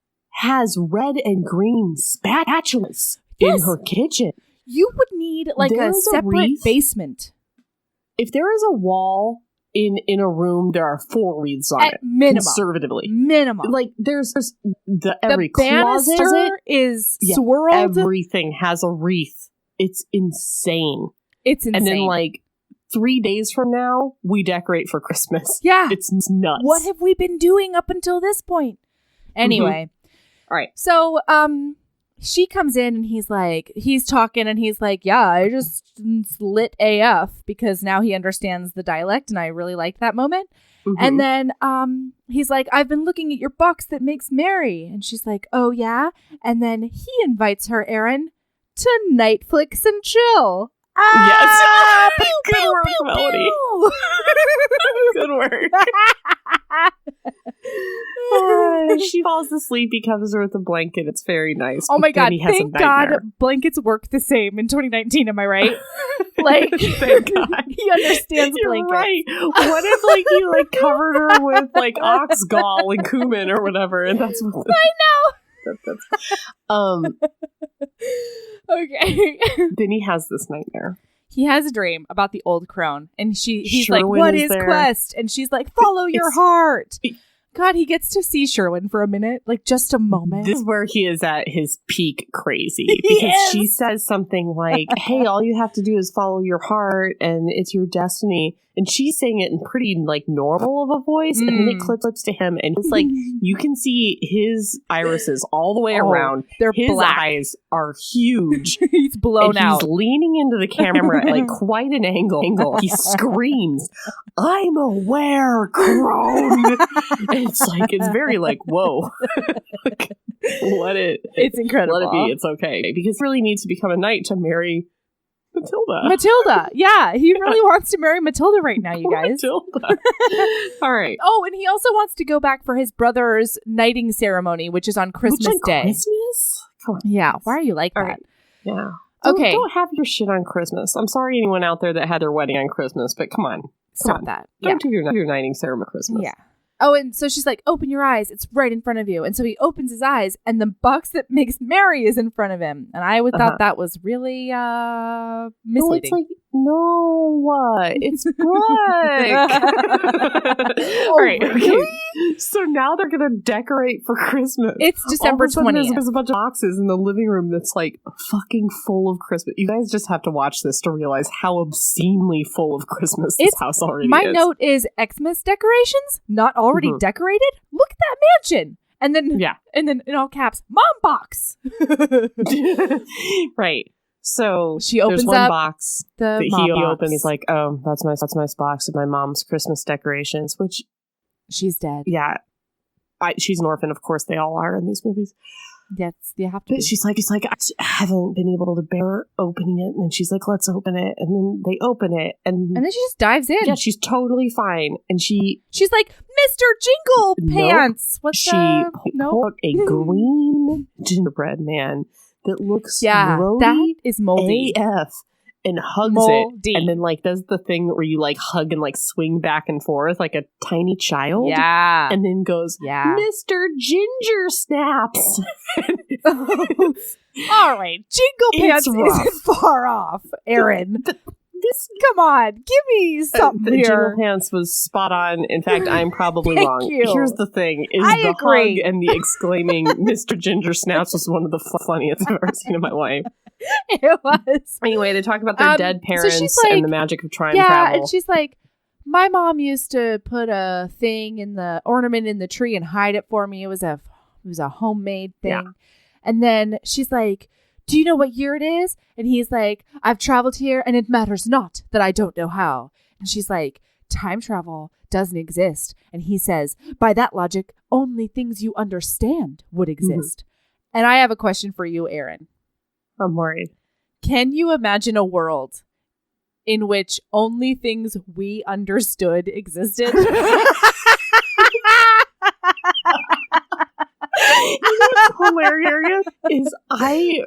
has red and green spatulas in her kitchen. You would need like a separate basement. If there is a wall in a room, there are 4 wreaths on it. Minimum. Conservatively. Minimum. Like there's every banister is swirled. Everything has a wreath. It's insane. And then like 3 days from now, we decorate for Christmas. Yeah. It's nuts. What have we been doing up until this point? Anyway. All right. So, she comes in and he's talking and he's like, yeah, I just lit AF because now he understands the dialect and I really liked that moment. Mm-hmm. And then he's like, I've been looking at your box that makes merry. And she's like, oh yeah? And then he invites her, Erin, to Netflix and chill. Yes. Good work, Melody. Good work. She falls asleep. He covers her with a blanket. It's very nice. Oh my God. Thank God blankets work the same in 2019. Am I right? Like, thank God. He understands You're blankets. Right. What if he covered her with ox gall and cumin or whatever? And that's what I know. Okay. Then he has this nightmare. He has a dream about the old crone, and he's like, "What is quest?" And she's like, "Follow your heart." God, he gets to see Sherwin for a minute, like just a moment. This is where he is at his peak crazy because she says something like, "Hey, all you have to do is follow your heart, and it's your destiny." and she's saying it in pretty like normal of a voice, and then it clips to him, and it's like you can see his irises all the way around. They're his black. eyes are huge. He's blown out. He's leaning into the camera at like quite an angle. He screams, "I'm a were-crone." It's very like, whoa. It's incredible. Let it be. It's okay. Because he really needs to become a knight to marry Matilda. Yeah, he really wants to marry Matilda right now, you guys. Matilda. All right. Oh, and he also wants to go back for his brother's knighting ceremony, which is on Christmas Day. Christmas? Come on. Yeah. Why are you like All that? right. Yeah. Okay. Don't have your shit on Christmas. I'm sorry anyone out there that had their wedding on Christmas, but come on. Stop that. Don't do your knighting ceremony Christmas. Yeah. Oh, and so she's like, open your eyes. It's right in front of you. And so he opens his eyes, and the box that makes Mary is in front of him. And I thought that was really misleading. It's like, no, it's Brooke. All right. Really? Okay. So now they're going to decorate for Christmas. It's December 20th. There's a bunch of boxes in the living room that's like fucking full of Christmas. You guys just have to watch this to realize how obscenely full of Christmas this house already is. My note is Xmas decorations, not already decorated. Look at that mansion. And then, and then in all caps, mom box. Right. So she opens there's one up box the that he mom box. opens. He's like, "Oh, that's my box of my mom's Christmas decorations." Which she's dead. Yeah, she's an orphan. Of course, they all are in these movies. Yes, you have to. But she's like, I haven't been able to bear opening it. And then she's like, let's open it. And then they open it, and then she just dives in. Yeah, she's totally fine. And she's like, Mr. Jingle Pants. What's she pulled a green gingerbread man that looks grody that is moldy AF and hugs it, and then like does the thing where you like hug and like swing back and forth like a tiny child, and then goes, Mr. Ginger Snaps. All right, Jingle Pants isn't far off, Erin. Come on, give me something here. Jingle Pants was spot on. In fact, I'm probably wrong. You. Here's the thing: is I the agree. hug and the exclaiming "Mr. Ginger Snaps" was one of the funniest I've ever seen in my life. It was. Anyway, they talk about their dead parents like, and the magic of time travel. Yeah, and she's like, my mom used to put a thing in the ornament in the tree and hide it for me. It was a homemade thing. Yeah. And then she's like, do you know what year it is? And he's like, I've traveled here and it matters not that I don't know how. And she's like, time travel doesn't exist. And he says, by that logic, only things you understand would exist. And I have a question for you, Erin. I'm worried. Can you imagine a world in which only things we understood existed? You know what's hilarious is I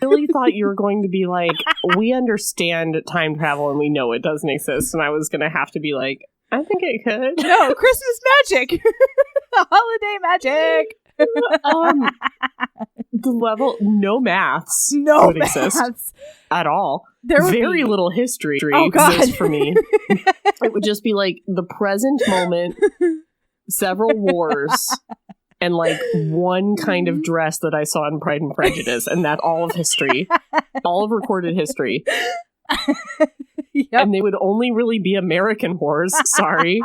really thought you were going to be like, we understand time travel and we know it doesn't exist. And I was going to have to be like, I think it could. No, Christmas magic. Holiday magic. The level, no maths would exist at all. There would very be little history exists for me. It would just be like the present moment, several wars, and like one kind of dress that I saw in Pride and Prejudice, and that's all of history, all of recorded history. Yep. And they would only really be American wars. Sorry.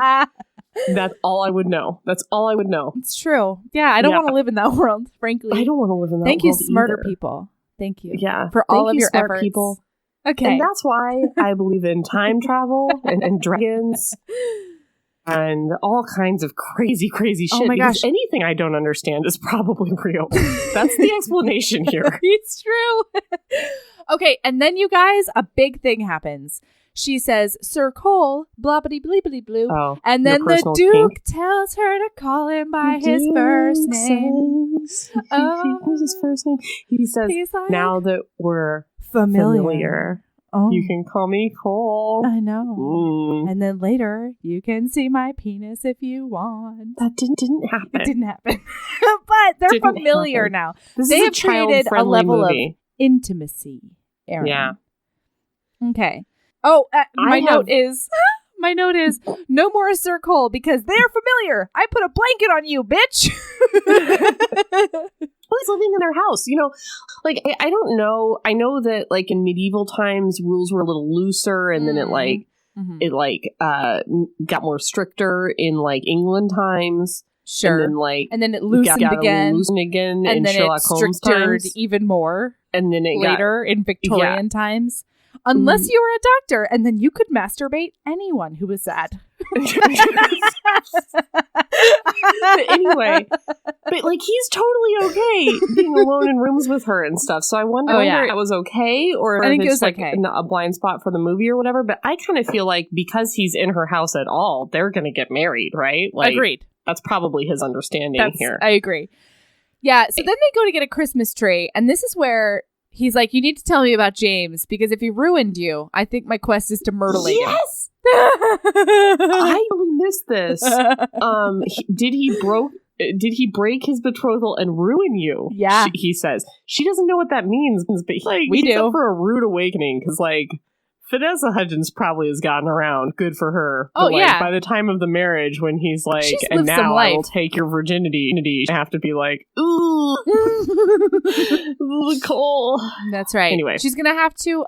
That's all I would know. That's all I would know. It's true. Yeah, I don't want to live in that world, frankly. I don't want to live in that world. Thank you, smarter either. People. Thank you. Yeah. For all of your smart efforts. People. Okay. And that's why I believe in time travel and dragons and all kinds of crazy shit. Oh my gosh. Anything I don't understand is probably real. That's the explanation here. It's true. Okay, and then you guys, a big thing happens. She says, Sir Cole, blobbity bleebity blue. Oh, and then the Duke tells her to call him by his first name. What's his first name? He says, like, now that we're familiar. You can call me Cole. I know. And then later, you can see my penis if you want. That didn't happen. It didn't happen. But they're familiar now. They have created a level of intimacy, Erin. Yeah. Okay. Oh, my note is no more Sir Cole because they're familiar. I put a blanket on you, bitch. Who's living in their house? You know, like, I don't know. I know that, like, in medieval times, rules were a little looser, and then it, like, it like got more stricter in like England times. Sure. And then it loosened again. And then Sherlock it Holmes strictered times. even more. And then it later in Victorian times. Unless you were a doctor, and then you could masturbate anyone who was sad. But anyway, but like he's totally okay being alone in rooms with her and stuff. So I wonder if that was okay, or I think if it it's was like a blind spot for the movie or whatever. But I kind of feel like because he's in her house at all, they're going to get married, right? Like, agreed. That's probably his understanding here. I agree. Yeah. So then they go to get a Christmas tree, and this is where he's like, "You need to tell me about James, because if he ruined you, I think my quest is to mutilate him." Yes. I really missed this. Did he break his betrothal and ruin you? Yeah. He says. She doesn't know what that means, but we he's do. up for a rude awakening, because like Vanessa Hudgens probably has gotten around. Good for her. Oh, but, like, yeah. by the time of the marriage, when he's like, She's and lived some now life. I will take your virginity, I have to be like, ooh, Nicole. That's right. Anyway, she's gonna have to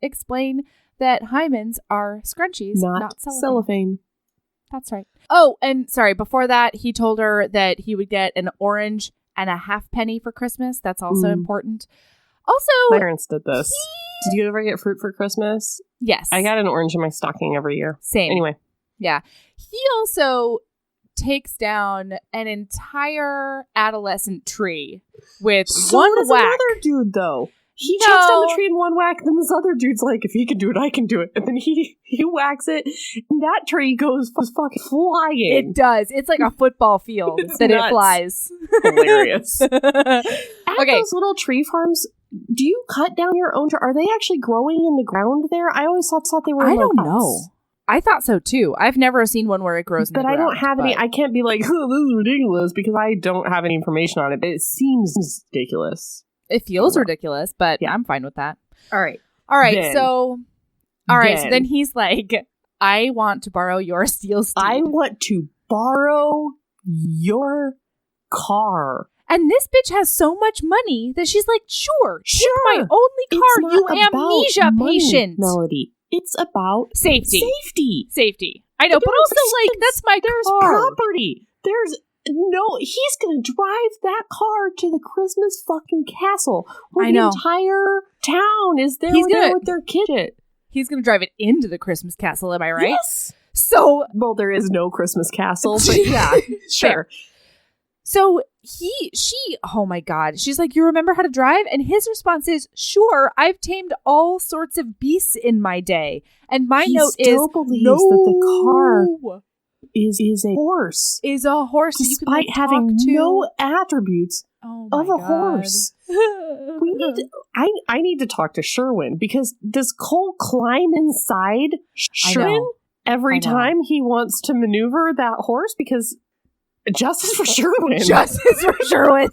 explain that hymens are scrunchies, not cellophane. That's right. Oh, and sorry, before that, he told her that he would get an orange and a halfpenny for Christmas. That's also important. Also, my parents did this. Did you ever get fruit for Christmas? Yes. I got an orange in my stocking every year. Same. Anyway. Yeah. He also takes down an entire adolescent tree with one whack. Another dude, though. He takes down the tree in one whack, then this other dude's like, if he can do it, I can do it. And then he whacks it, and that tree goes fucking flying. It does. It's like a football field that nuts. It flies. Hilarious. At Okay. those little tree farms, do you cut down your own tree? Are they actually growing in the ground there? I always thought they were in I don't pots. know. I thought so too. I've never seen one where it grows in the ground. But I don't have any. I can't be like, oh, this is ridiculous, because I don't have any information on it. But it seems ridiculous. It feels ridiculous, but yeah. I'm fine with that. All right. Then, so then he's like, I want to borrow your steel steed. I want to borrow your car. And this bitch has so much money that she's like, sure. Take my only car, you amnesia patient. Melody. It's about safety. Safety. I know, but also like, that's my There's car. Property. He's going to drive that car to the Christmas fucking castle where the entire town is there with their kid. He's going to drive it into the Christmas castle, am I right? Yes. So, well, there is no Christmas castle, but yeah, sure. So oh my God. She's like, you remember how to drive? And his response is, sure, I've tamed all sorts of beasts in my day. And my note is, no. That the car is a horse. Is a horse that you can like, having talk to. no attributes of a God. Horse. I need to talk to Sherwin, because does Cole climb inside Sherwin every time he wants to maneuver that horse? Because justice for Sherwin. Justice for Sherwin.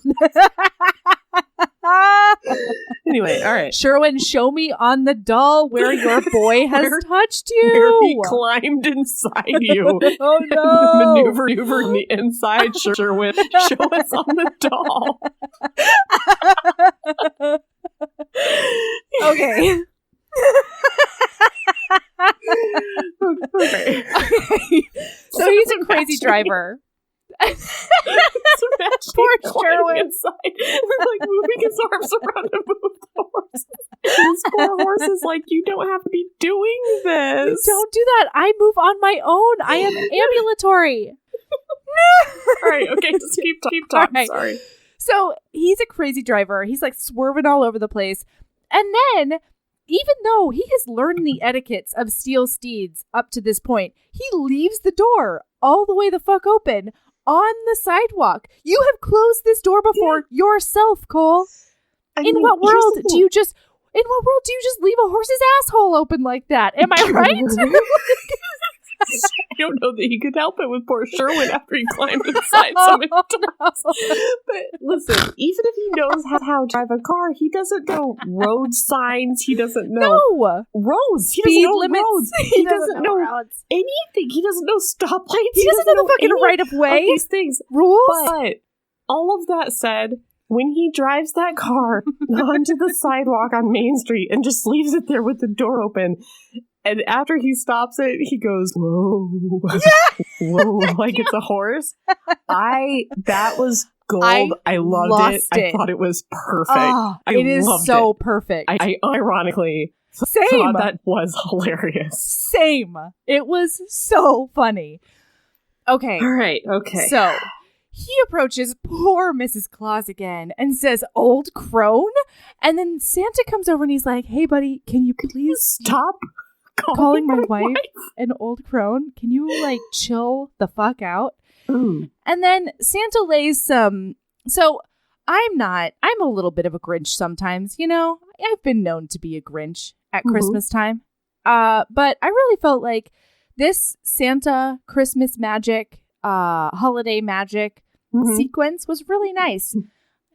Anyway, all right. Sherwin, show me on the doll where your boy has touched you. Where he climbed inside you. Oh no. Maneuver the inside, Sherwin. Show us on the doll. Okay. Okay. So he's a crazy driver. Poor Sherwin inside. Like moving his arms around to move the horse. This poor horse is like, you don't have to be doing this. Don't do that. I move on my own. I am ambulatory. All right, okay, just keep talking. Right. Sorry. So he's a crazy driver. He's like swerving all over the place. And then, even though he has learned the etiquettes of steel steeds up to this point, he leaves the door all the way the fuck open on the sidewalk. You have closed this door before yourself, Cole. In what world do you just leave a horse's asshole open like that? Am I right? I don't know that he could help it with poor Sherwin after he climbed inside so many times. But listen, even if he knows how to drive a car, he doesn't know road signs. He doesn't know roads. He doesn't know limits. roads. He doesn't know roads. Anything. He doesn't know stoplights. He doesn't know the fucking right of way. These things. Rules. But all of that said, when he drives that car onto the sidewalk on Main Street and just leaves it there with the door open, And after he stops it, he goes, whoa. Whoa, like it's a horse. That was gold. I loved it. I thought it was perfect. Oh, it is so perfect. I ironically thought that was hilarious. Same. It was so funny. Okay. All right. Okay. So he approaches poor Mrs. Claus again and says, old crone? And then Santa comes over and he's like, hey, buddy, can you please stop calling my wife an old crone? Can you, like, chill the fuck out? And then Santa lays some... So I'm a little bit of a Grinch sometimes, you know? I've been known to be a Grinch at Christmas time. But I really felt like this Santa Christmas magic, holiday magic sequence was really nice.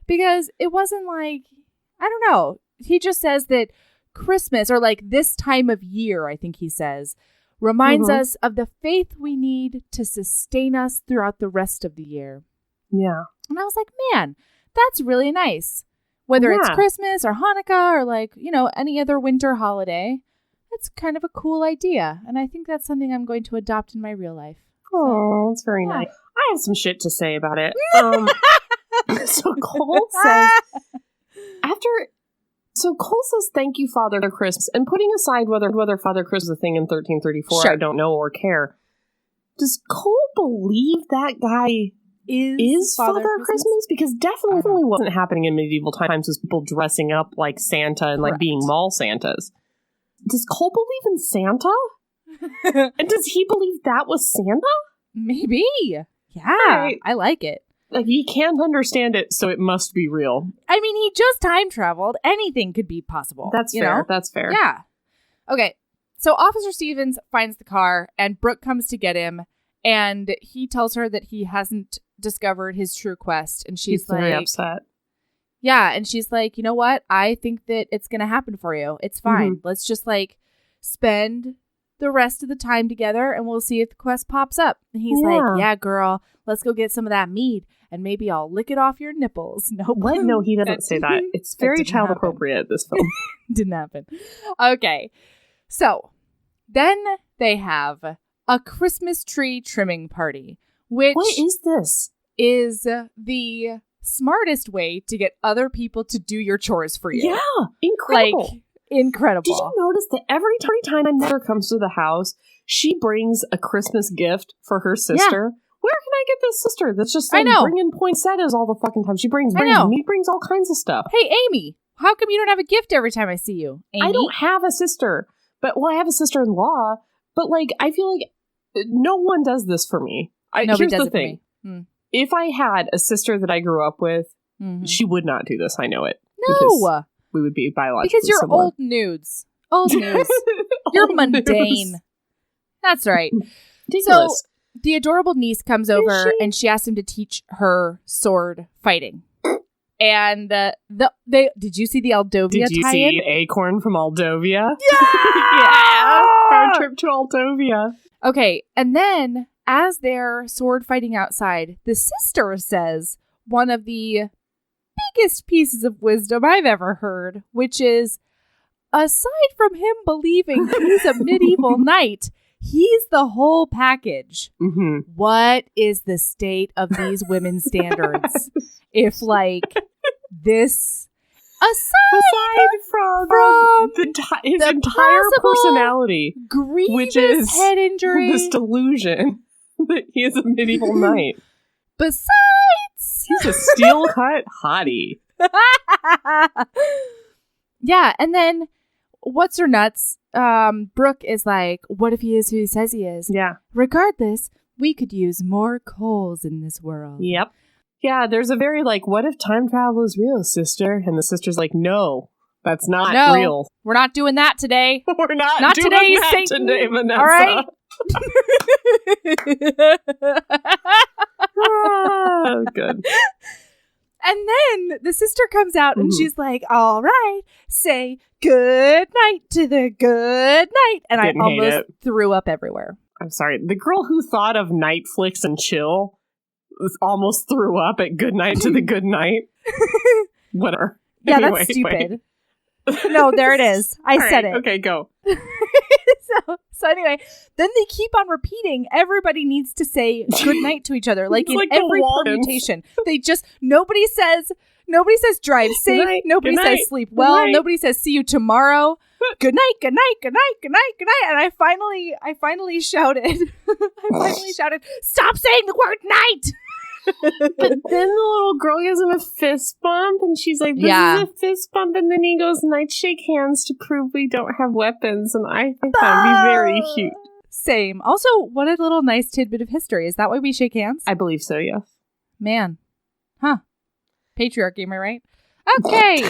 Because it wasn't like... I don't know. He just says that Christmas, or like this time of year, I think he says, reminds us of the faith we need to sustain us throughout the rest of the year. Yeah. And I was like, man, that's really nice. Whether it's Christmas or Hanukkah or like, you know, any other winter holiday, that's kind of a cool idea. And I think that's something I'm going to adopt in my real life. Oh, that's very nice. I have some shit to say about it. So Cole says... Cole says, thank you, Father Christmas. And putting aside whether Father Christmas is a thing in 1334, I don't know or care. Does Cole believe that guy is Father Christmas? Because definitely wasn't happening in medieval times was people dressing up like Santa and like being mall Santas. Does Cole believe in Santa? And does he believe that was Santa? Maybe. Yeah, I like it. Like, he can't understand it, so it must be real. I mean, he just time traveled. Anything could be possible. That's fair. Know? That's fair. Yeah. Okay. So Officer Stevens finds the car, and Brooke comes to get him, and he tells her that he hasn't discovered his true quest, and she's like... very upset. Yeah, and she's like, you know what? I think that it's going to happen for you. It's fine. Let's just, like, spend the rest of the time together, and we'll see if the quest pops up. And he's like, yeah, girl, let's go get some of that mead. And maybe I'll lick it off your nipples. Nope. What? No, he doesn't say that. It's very child appropriate, this film. Didn't happen. Okay. So then they have a Christmas tree trimming party, which... What is this? Is the smartest way to get other people to do your chores for you. Yeah. Incredible. Like, incredible. Did you notice that every time my mother comes to the house, she brings a Christmas gift for her sister? Yeah. Where can I get this sister that's just like bringing poinsettias all the fucking time? She brings he brings all kinds of stuff. Hey, Amy, how come you don't have a gift every time I see you? Amy? I don't have a sister, I have a sister-in-law, but like I feel like no one does this for me. Nobody here's does the it thing. For me. If I had a sister that I grew up with, she would not do this. I know it. No, we would be biologically because you're similar. Old news. You're mundane. News. That's right. Ridiculous. So the adorable niece comes over and she asks him to teach her sword fighting. And did you see the Aldovia tie-in? Did you see Acorn from Aldovia? Yeah! Road trip to Aldovia. Okay, and then as they're sword fighting outside, the sister says one of the biggest pieces of wisdom I've ever heard, which is, aside from him believing he's a medieval knight, he's the whole package. What is the state of these women's standards? If, like, this... Aside from his entire personality, which is head injury, this delusion that he is a medieval knight. Besides, he's a steel-cut hottie. Yeah, and then what's her nuts? Brooke is like, what if he is who he says he is? Yeah. Regardless, we could use more coals in this world. Yep. Yeah, there's a very, like, what if time travel is real, sister? And the sister's like, no, that's not real. We're not doing that today. We're not doing today, that Satan. Today, Vanessa. All right? Good. And then the sister comes out and she's like, all right, say good night to the good night. And I almost threw up everywhere. I'm sorry. The girl who thought of night flicks and chill almost threw up at good night to the good night. Whatever. Yeah, anyway, that's stupid. No, there it is. I said it. Okay, go. So anyway, then they keep on repeating. Everybody needs to say goodnight to each other, like in every permutation. They just nobody says drive safe. Night, nobody says sleep well. Nobody says see you tomorrow. Good night, good night, good night, good night, good night. And I finally shouted. Stop saying the word night. But then the little girl gives him a fist bump, and she's like, this is a fist bump. And then he goes, "Night, shake hands to prove we don't have weapons." And I think that would be very cute. Same. Also, what a little nice tidbit of history. Is that why we shake hands? I believe so, yes. Man. Huh. Patriarchy, am I right? Okay.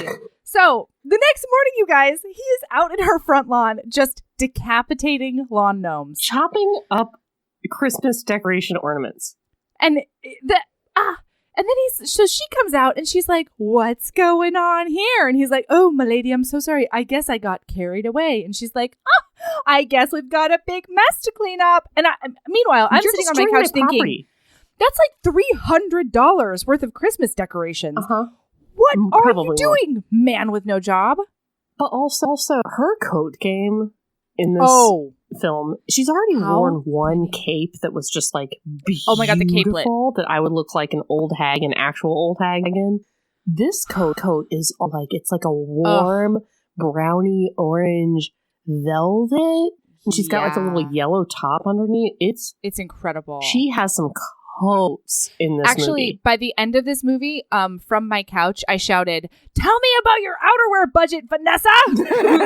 So, the next morning, you guys, he is out in her front lawn just decapitating lawn gnomes. Chopping up Christmas decoration ornaments. And then so she comes out and she's like, "What's going on here?" And he's like, "Oh, milady, I'm so sorry. I guess I got carried away." And she's like, "Oh, I guess we've got a big mess to clean up." And meanwhile, I'm sitting on my couch thinking, that's like $300 worth of Christmas decorations. What are you doing, man with no job? But also her coat game in this film, she's already worn one cape that was just like beautiful. Oh my god, the capelet that I would look like an actual old hag again. This coat is like, it's like a warm browny orange velvet, and she's got like a little yellow top underneath. It's incredible. She has some coats in this movie. Actually, by the end of this movie, from my couch, I shouted, "Tell me about your outerwear budget, Vanessa!"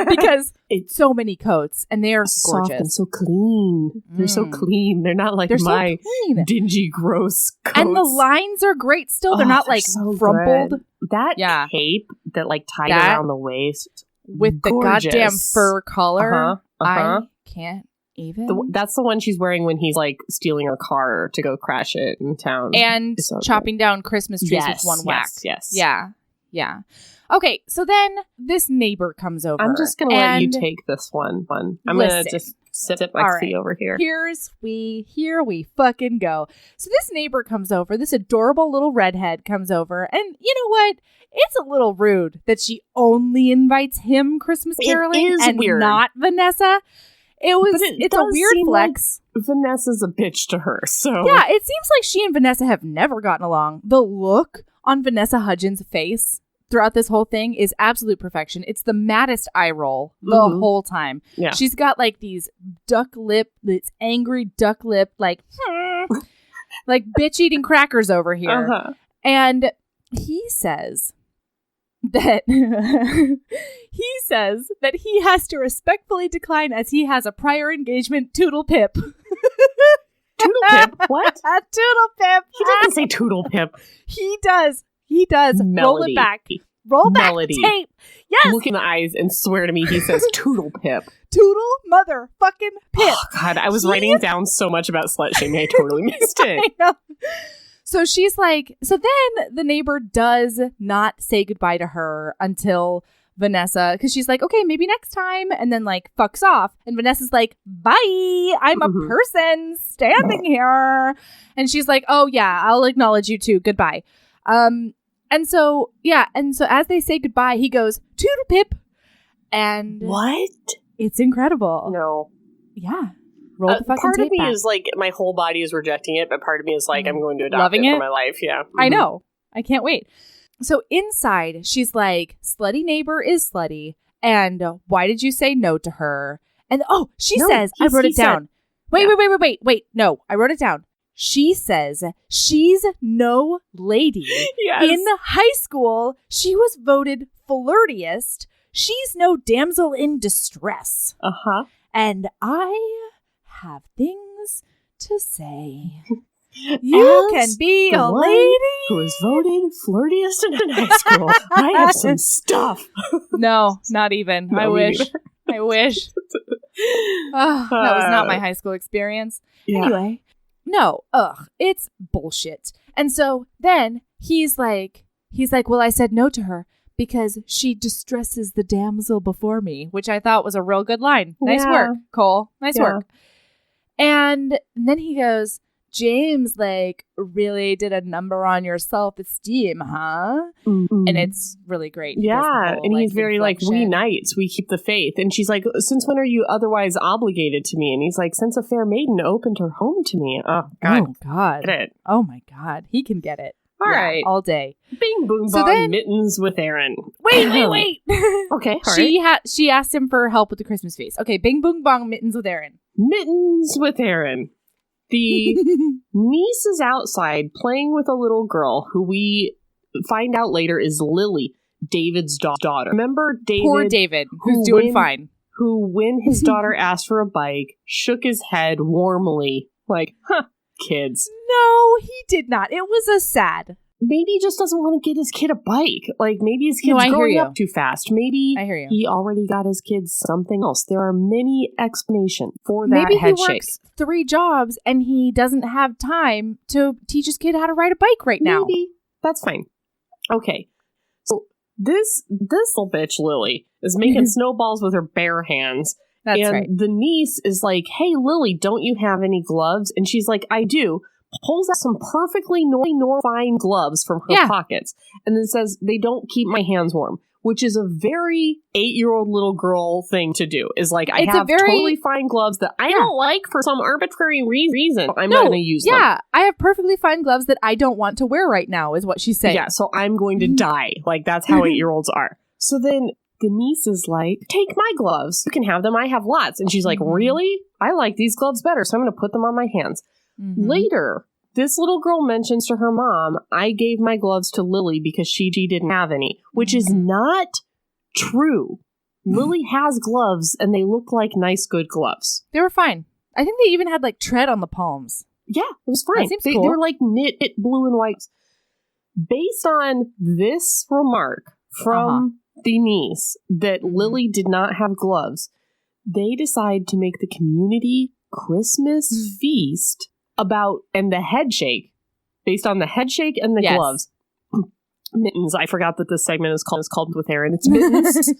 Because it's so many coats, and they are gorgeous. Soft and so clean. They're so clean. They're not like my dingy, gross coats. And the lines are great still. They're not like so crumpled. Good. That cape that like tied around the waist. With the goddamn fur collar. I can't even. That's the one she's wearing when he's like stealing her car to go crash it in town. And chopping down Christmas trees with one whack. Yes. Yeah. Okay, so then this neighbor comes over. I'm just going to let you take this one. I'm going to just sit my seat over here. Here we fucking go. So this neighbor comes over. This adorable little redhead comes over. And you know what? It's a little rude that she only invites him Christmas caroling and weird. Not Vanessa. It's a weird flex. Like Vanessa's a bitch to her, so yeah, it seems like she and Vanessa have never gotten along. The look on Vanessa Hudgens' face throughout this whole thing is absolute perfection. It's the maddest eye roll the whole time. Yeah. She's got like these this angry duck lip, like bitch eating crackers over here. And he says that he has to respectfully decline as he has a prior engagement. Toodle pip. Toodle pip? What? Toodle pip. He doesn't say toodle pip. He does. Melody. Roll it back. Roll Melody. back the tape. Yes. Look in the eyes and swear to me he says toodle pip. Toodle motherfucking pip. Oh, God, I was writing down so much about slut shaming. I totally missed it. I know. So she's like, so then the neighbor does not say goodbye to her until Vanessa, because she's like, okay, maybe next time, and then like fucks off. And Vanessa's like, bye, I'm a person standing here. And she's like, oh yeah, I'll acknowledge you too. Goodbye. And so as they say goodbye, he goes, toodle pip. And what? It's incredible. No. Yeah. Roll the fucking part tape of me back. Is like, my whole body is rejecting it, but part of me is like, I'm going to adopt Loving it for my life. Yeah. I know. I can't wait. So inside, she's like, slutty neighbor is slutty. And why did you say no to her? And she says, I wrote it down. Wait. No, I wrote it down. She says she's no lady. Yes. In high school, she was voted flirtiest. She's no damsel in distress. And I have things to say. You can be a lady who was voted flirtiest in high school. I have some stuff. No, not even. No, I wish. That was not my high school experience. Yeah. Anyway, no, it's bullshit. And so then he's like, well, I said no to her because she distresses the damsel before me, which I thought was a real good line. Nice work, Cole. Nice work. And then he goes, James like really did a number on your self-esteem, huh? Mm-hmm. And it's really great. Yeah, and he's very inflection. we knights, we keep the faith. And she's like, since when are you otherwise obligated to me? And he's like, since a fair maiden opened her home to me. Oh, God. Oh, God. Get it. Oh, my God. He can get it. All right. All day. Bing, boom, bong, mittens with Erin. Wait. Okay, all right. She asked him for help with the Christmas feast. Okay, bing, boom, bong, mittens with Erin. Mittens with Erin. The niece is outside playing with a little girl who we find out later is Lily, David's daughter. Remember David? Poor David, who's doing fine. Who, when his daughter asked for a bike, shook his head warmly, like, kids. No, he did not. It was a sad. Maybe he just doesn't want to get his kid a bike. Like, maybe his kid's growing up too fast. Maybe he already got his kids something else. There are many explanations for that head shake. Maybe he works 3 jobs and he doesn't have time to teach his kid how to ride a bike right now. Maybe. That's fine. Okay. So this little bitch, Lily, is making snowballs with her bare hands. That's and right. The niece is like, hey, Lily, don't you have any gloves? And she's like, I do. Pulls out some perfectly fine gloves from her pockets and then says, they don't keep my hands warm, which is a very 8-year-old little girl thing to do. Is like, I have totally fine gloves that I don't like for some arbitrary reason. I'm not going to use them. Yeah, I have perfectly fine gloves that I don't want to wear right now is what she's saying. Yeah, so I'm going to die. Like, that's how 8-year-olds are. So then the niece is like, take my gloves. You can have them. I have lots. And she's like, really? I like these gloves better, so I'm going to put them on my hands. Mm-hmm. Later, this little girl mentions to her mom, I gave my gloves to Lily because she didn't have any, which is not true. Lily has gloves, and they look like nice, good gloves. They were fine. I think they even had, like, tread on the palms. Yeah, it was fine. That seems cool. They were, like, knit blue and white. Based on this remark from the niece that Lily did not have gloves, they decide to make the community Christmas feast and the head shake, based on the head shake and the gloves. Mittens. I forgot that this segment is called with Erin. It's Mittens.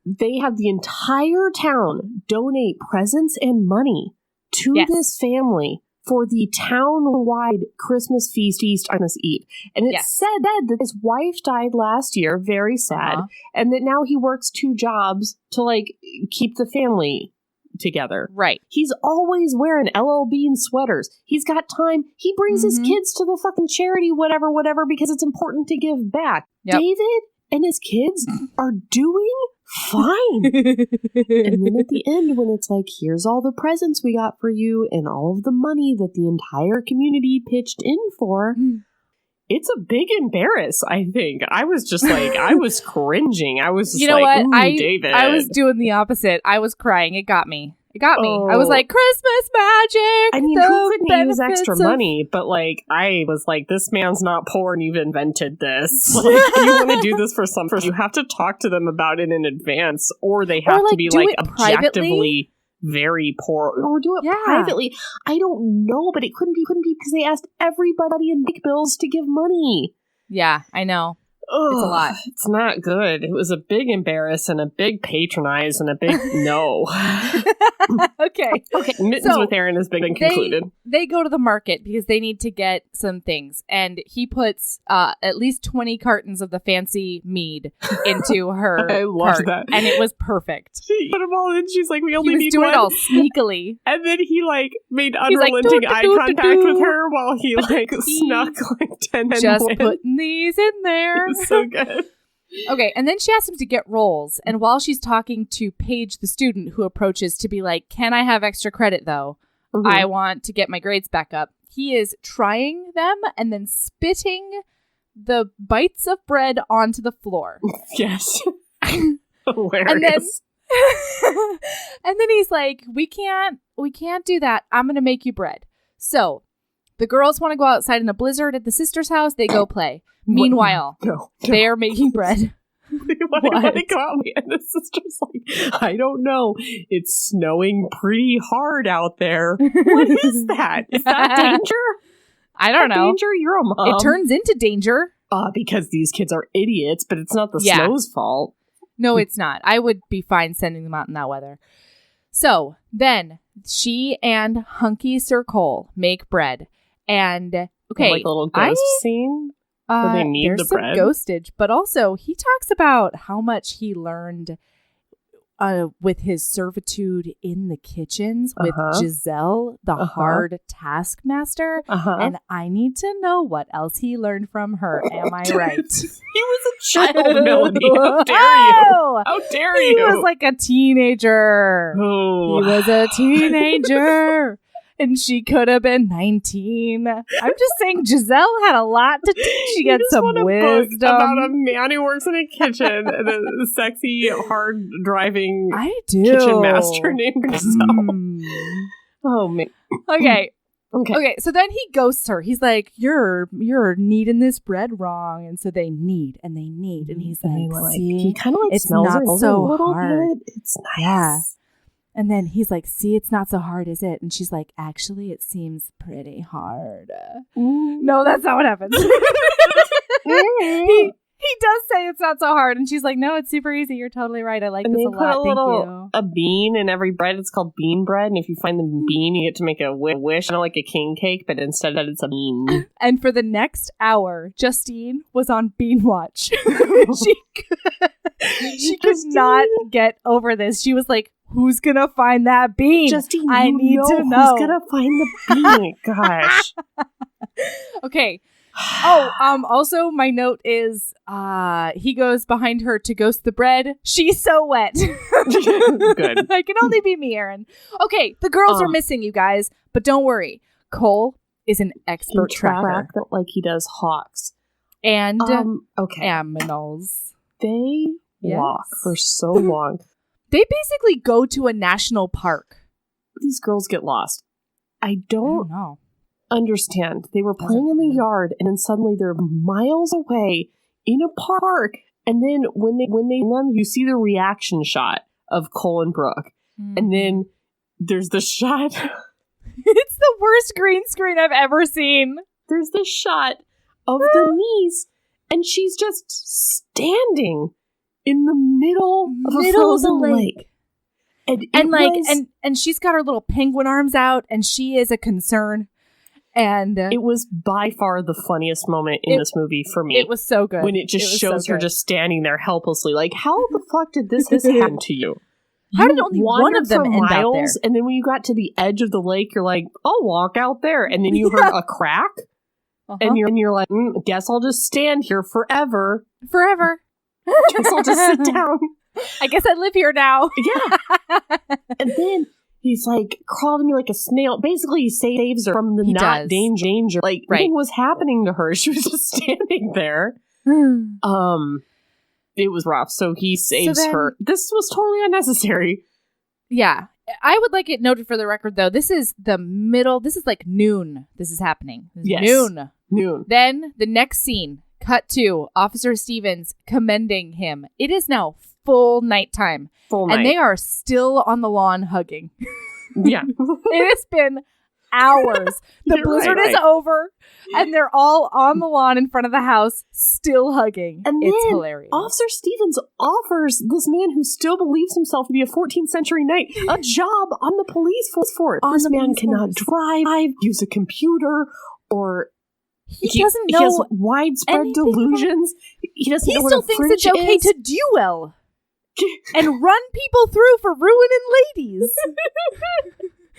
They have the entire town donate presents and money to this family for the town-wide Christmas feast Christmas Eve. And it's said that his wife died last year, very sad, and that now he works 2 jobs to, like, keep the family together. Right. He's always wearing LL Bean sweaters. He's got time. He brings his kids to the fucking charity, whatever, because it's important to give back. Yep. David and his kids are doing fine. And then at the end, when it's like, here's all the presents we got for you and all of the money that the entire community pitched in for, it's a big embarrass, I think. I was just like, I was cringing. I was just David. I was doing the opposite. I was crying. It got me. I was like, Christmas magic. I mean, who couldn't use extra money? But, like, I was like, this man's not poor and you've invented this. Like, you want to do this for some person, you have to talk to them about it in advance, or they have to be, like, objectively very poor, or do it privately. I don't know, but it couldn't be because they asked everybody in Big Bills to give money. Yeah, I know. Ugh, it's a lot. It's not good. It was a big embarrass and a big patronize and a big no. Okay. Mittens with Erin has been concluded. They go to the market because they need to get some things. And he puts at least 20 cartons of the fancy mead into her I love cart. that. And it was perfect. She put them all in. She's like, we only need one. He was doing it all sneakily. And then he, like, made unrelenting eye contact with her while he, like, snuck, like, 10 just putting these in there. So good. Okay, and then she asks him to get rolls. And while she's talking to Paige, the student, who approaches to be like, can I have extra credit, though? Mm-hmm. I want to get my grades back up. He is trying them and then spitting the bites of bread onto the floor. Yes. Hilarious. And then he's like, we can't do that. I'm going to make you bread. So the girls want to go outside in a blizzard at the sister's house. They go play. Meanwhile, they are making bread. Why they go out and the sister's like, I don't know. It's snowing pretty hard out there. What is that? Is that danger? I don't know. Danger? You're a mom. It turns into danger. Because these kids are idiots, but it's not the snow's fault. No, it's not. I would be fine sending them out in that weather. So then she and Hunky Sir Cole make bread. And, okay. Like a little ghost scene? Where they need there's the some bread? ghostage, but also he talks about how much he learned with his servitude in the kitchens with Giselle, the hard taskmaster. And I need to know what else he learned from her. Am I right? He was a child, Melody. How dare you? How dare you? He was like a teenager. Oh. He was a teenager. And she could have been 19. I'm just saying Giselle had a lot to teach. She got some wisdom. About a man who works in a kitchen and a sexy, hard-driving kitchen master named Giselle. Oh, man. Okay. So then he ghosts her. He's like, you're kneading this bread wrong. And so they knead. And he's like, see, he kind of like it's smells not it so a little hard. bit. It's nice. Yeah. And then he's like, see, it's not so hard, is it? And she's like, actually, it seems pretty hard. No, that's not what happens. He does say it's not so hard. And she's like, no, it's super easy. You're totally right. I like this a lot. Thank you. A bean in every bread. It's called bean bread. And if you find the bean, you get to make a wish. Kind of like a king cake, but instead it's a bean. And for the next hour, Justine was on Bean Watch. She could not get over this. She was like, who's gonna find that bean? Justine, I need to know. Who's gonna find the bean? Gosh. Okay. Oh, also my note is he goes behind her to ghost the bread. She's so wet. Good. I can only be me, Erin. Okay, the girls are missing, you guys, but don't worry. Cole is an expert tracker. Like he does hawks. And aminals. They walk for so long. They basically go to a national park. These girls get lost. I don't know. Understand. They were playing in the yard, and then suddenly they're miles away in a park. And then when they you see the reaction shot of Cole and Brooke, and then there's the shot. It's the worst green screen I've ever seen. There's the shot of the niece, and she's just standing in the middle of a frozen lake. And she's got her little penguin arms out, and she is a concern. And it was by far the funniest moment in this movie for me. It was so good. When it just shows her just standing there helplessly, like, how the fuck did this happen to you? How did only one of them end out there? And then when you got to the edge of the lake, you're like, I'll walk out there. And then you heard a crack, and you're like, guess I'll just stand here forever. Guess I'll just sit down. I guess I live here now. Yeah. And then he's like crawled to me like a snail. Basically, he saves her from the danger. Like nothing was happening to her. She was just standing there. It was rough. So he saves her. This was totally unnecessary. Yeah. I would like it noted for the record, though. This is the middle. This is like noon. This is happening. Noon. Then the next scene. Cut to Officer Stevens commending him. It is now full nighttime. And they are still on the lawn hugging. Yeah. It has been hours. The blizzard is over, and they're all on the lawn in front of the house, still hugging. And it's hilarious. Officer Stevens offers this man who still believes himself to be a 14th century knight a job on the police force. This man cannot drive, use a computer, or... He doesn't know. He has widespread delusions. He doesn't know what a fridge is. He still thinks it's okay to duel and run people through for ruining ladies.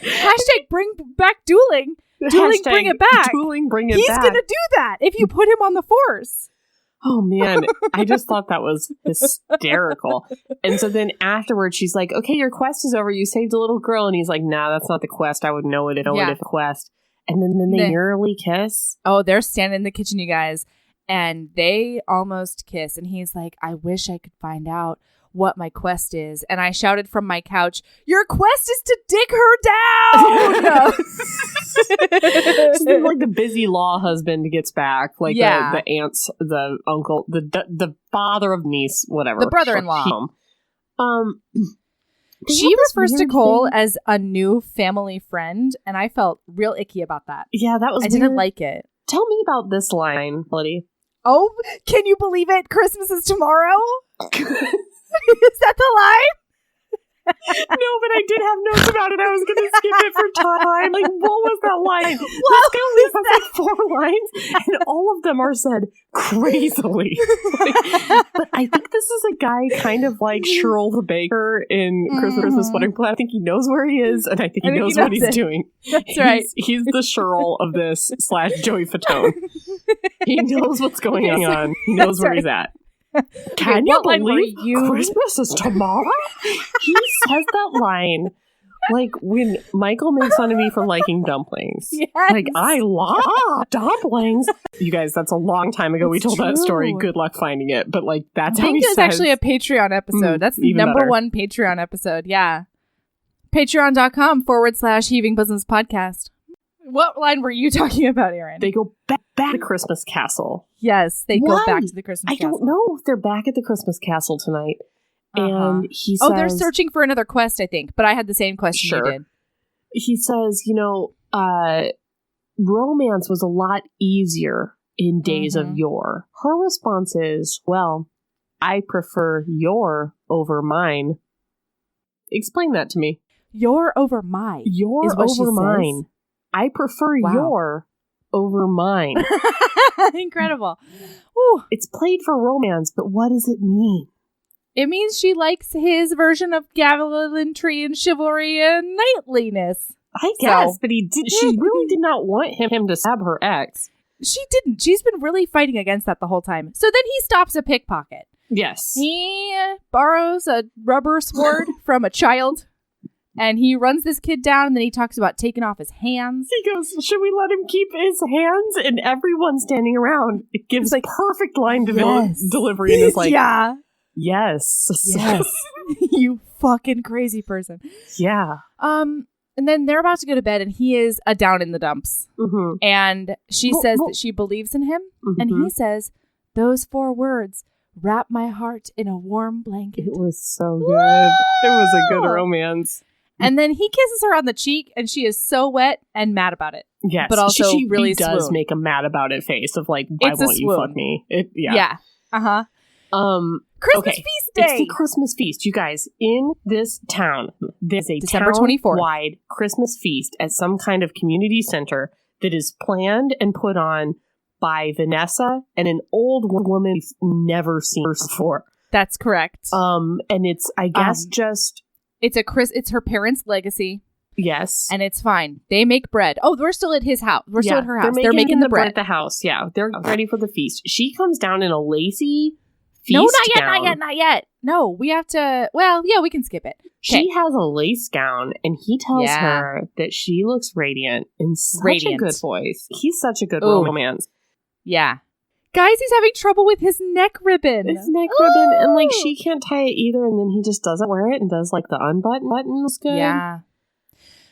Hashtag bring back dueling. Dueling, bring it back. Dueling, bring it back. He's going to do that if you put him on the force. Oh, man. I just thought that was hysterical. And so then afterwards, she's like, okay, your quest is over. You saved a little girl. And he's like, nah, that's not the quest. I would know it if it was a quest. And then they nearly kiss. Oh, they're standing in the kitchen, you guys. And they almost kiss. And he's like, I wish I could find out what my quest is. And I shouted from my couch, your quest is to dick her down! So then, like, the busy law husband gets back. Like, the aunts, the uncle, the father of niece, whatever. The brother-in-law. She refers to Cole as a new family friend, and I felt real icky about that. Yeah, that was I didn't like it. Tell me about this line, Melody. Oh, can you believe it? Christmas is tomorrow? Is that the line? No, but I did have notes about it. I was going to skip it for time. Like, what was that line? What This guy has like 4 lines, and all of them are said crazily. But I think this is a guy kind of like Cheryl the Baker in Christmas Wedding Plan. I think he knows where he is, and I think he knows what he's doing. That's right. He's the Cheryl of this / Joey Fatone. He knows what's going on. He knows where he's at. Can you believe Christmas is tomorrow? He says that line like when Michael makes fun of me for liking dumplings. Yes. Like, I love dumplings. You guys, that's a long time ago. We told that story. Good luck finding it. But like, that's how he says. I think it's actually a Patreon episode. That's the number one Patreon episode. Yeah. Patreon.com / Heaving Bosoms Podcast. What line were you talking about, Erin? They go back to the Christmas castle. Yes, they go back to the Christmas castle. I don't know if they're back at the Christmas castle tonight. And he says... Oh, they're searching for another quest, I think. But I had the same question you did. He says, romance was a lot easier in days of yore. Her response is, well, I prefer your over mine. Explain that to me. Your over mine. Your is what over mine. I prefer your over mine. Incredible. Ooh. It's played for romance, but what does it mean? It means she likes his version of gallantry and chivalry and knightliness. I guess, but she really did not want him to stab her ex. She didn't. She's been really fighting against that the whole time. So then he stops a pickpocket. Yes. He borrows a rubber sword from a child. And he runs this kid down, and then he talks about taking off his hands. He goes, should we let him keep his hands? And everyone standing around, it gives like perfect line delivery. And is like, yeah. Yes. You fucking crazy person. Yeah. And then they're about to go to bed, and he is a down in the dumps. Mm-hmm. And she says that she believes in him. Mm-hmm. And he says, those 4 words, wrap my heart in a warm blanket. It was so good. It was a good romance. And then he kisses her on the cheek, and she is so wet and mad about it. Yes, but also she really does make a mad about it face of like, why won't you fuck me? Yeah. Christmas feast day. It's the Christmas feast, you guys. In this town, there's a December 24th wide Christmas feast at some kind of community center that is planned and put on by Vanessa and an old woman we've never seen before. That's correct. And it's, I guess, it's her parents' legacy. Yes. And it's fine. They make bread. Oh, we're still at his house. We're still at her house. They're making the bread at the house. Yeah. They're ready for the feast. She comes down in a lacy feast not yet. No, we have to. Well, yeah, we can skip it. She has a lace gown, and he tells her that she looks radiant in such a good voice. He's such a good romance. Yeah. Guys, he's having trouble with his neck ribbon. And like she can't tie it either, and then he just doesn't wear it and does like the unbutton buttons good. Yeah.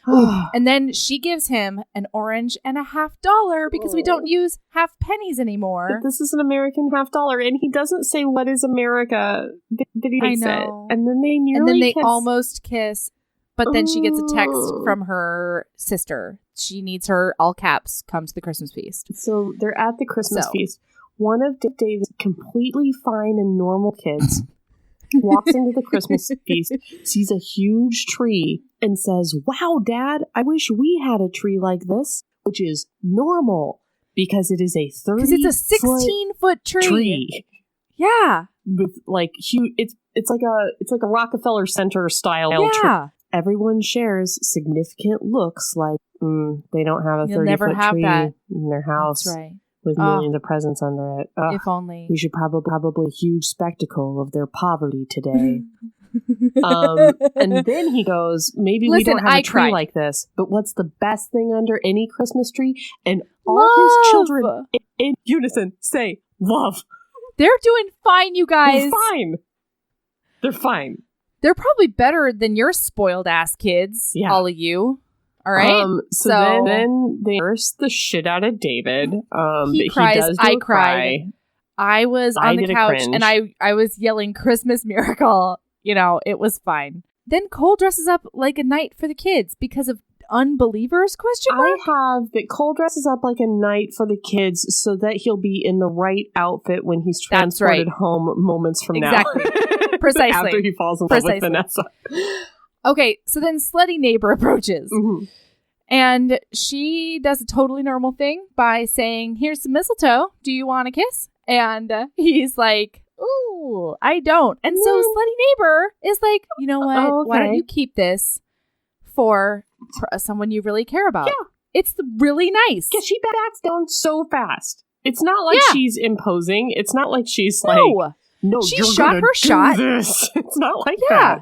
And then she gives him an orange and a $50 because we don't use half pennies anymore. But this is an American $50, and he doesn't say what is America, but he takes it. And then they almost kiss, but then she gets a text from her sister. She needs her, all caps, come to the Christmas feast. So they're at the Christmas feast. One of Dave's completely fine and normal kids walks into the Christmas feast, sees a huge tree, and says, wow, Dad, I wish we had a tree like this, which is normal because it is a 30 Because it's a 16-foot tree. Yeah. With like huge, it's like a Rockefeller Center style tree. Everyone shares significant looks like they don't have a 30-foot tree in their house. That's right. With millions of presents under it. If only. We should probably a huge spectacle of their poverty today. And then he goes, maybe we don't have a tree like this, but what's the best thing under any Christmas tree? And all his children in unison say, love. They're doing fine, you guys. They're fine. They're probably better than your spoiled ass kids, all of you. All right. So then they curse the shit out of David. He cries. I cried. I was on the couch and I was yelling Christmas miracle. You know, it was fine. Then Cole dresses up like a knight for the kids because of unbelievers? ? I have that Cole dresses up like a knight for the kids so that he'll be in the right outfit when he's transported home moments from now. Precisely. After he falls in love with Vanessa. Okay, so then slutty neighbor approaches. Mm-hmm. And she does a totally normal thing by saying, here's some mistletoe. Do you want a kiss? And he's like, ooh, I don't. And so slutty neighbor is like, you know what? Oh, okay. Why don't you keep this for someone you really care about? Yeah. It's really nice. Yeah, she backs down so fast. It's not like she's imposing. It's not like she's like, no, she you're shot gonna her do shot. This. It's not like that.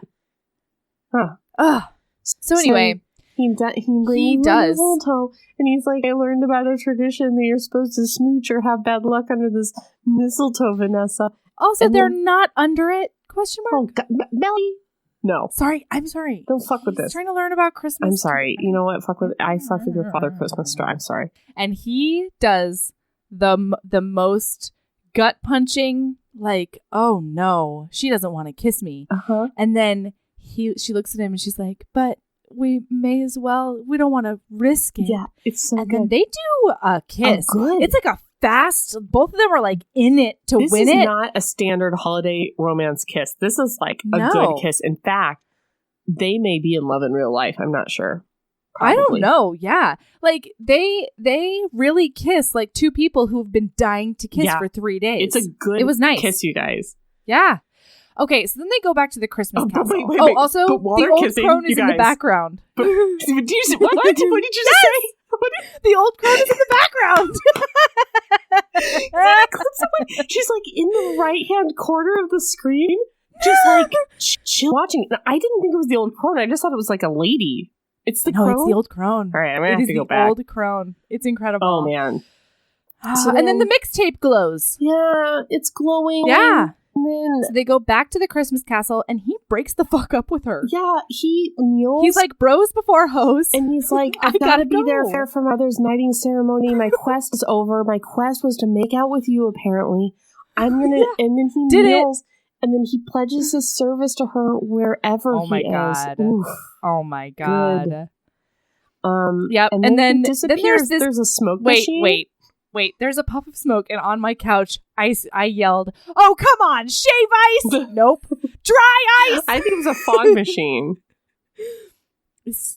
Huh. So anyway. He does. Mistletoe, and he's like, I learned about a tradition that you're supposed to smooch or have bad luck under this mistletoe, Vanessa. Also, and they're not under it? Question mark. Oh, God. Melly. No. Sorry. I'm sorry. Don't fuck with He's this. trying to learn about Christmas. I'm sorry. You know what? I fuck with your father Christmas star. I'm sorry. And he does the most gut punching, like, oh no, she doesn't want to kiss me. Uh-huh. And then she looks at him and she's like, but we may as well. We don't want to risk it. Yeah, it's so and good. then they do a kiss. Oh, good. It's like a fast. Both of them are like in it to win it. This is not a standard holiday romance kiss. This is like a good kiss. In fact, they may be in love in real life. I'm not sure. Probably. I don't know. Yeah, like they really kiss like two people who've been dying to kiss for 3 days. It's a good. It was nice kiss, you guys. Yeah. Okay, so then they go back to the Christmas castle. Wait. Also, the old crone is in the background. What did you say? The old crone is in the background. She's like in the right-hand corner of the screen, just like chill watching. I didn't think it was the old crone. I just thought it was like a lady. It's the crone? No, it's the old crone. All right, I'm going to have to go back. It is the old crone. It's incredible. Oh, man. And then the mixtape glows. Yeah, it's glowing. Yeah. And then so they go back to the Christmas castle, and he breaks the fuck up with her. Yeah, he kneels. He's like, bros before hoes. And he's like, I've got to be there for my mother's knighting ceremony. My quest is over. My quest was to make out with you, apparently. I'm going to... Yeah. And then he kneels, and then he pledges his service to her wherever he is. Oh, my God. Good. Yep. And then there's a smoke machine. Wait, there's a puff of smoke, and on my couch, I yelled, oh, come on, shave ice! Nope. Dry ice! I think it was a fog machine.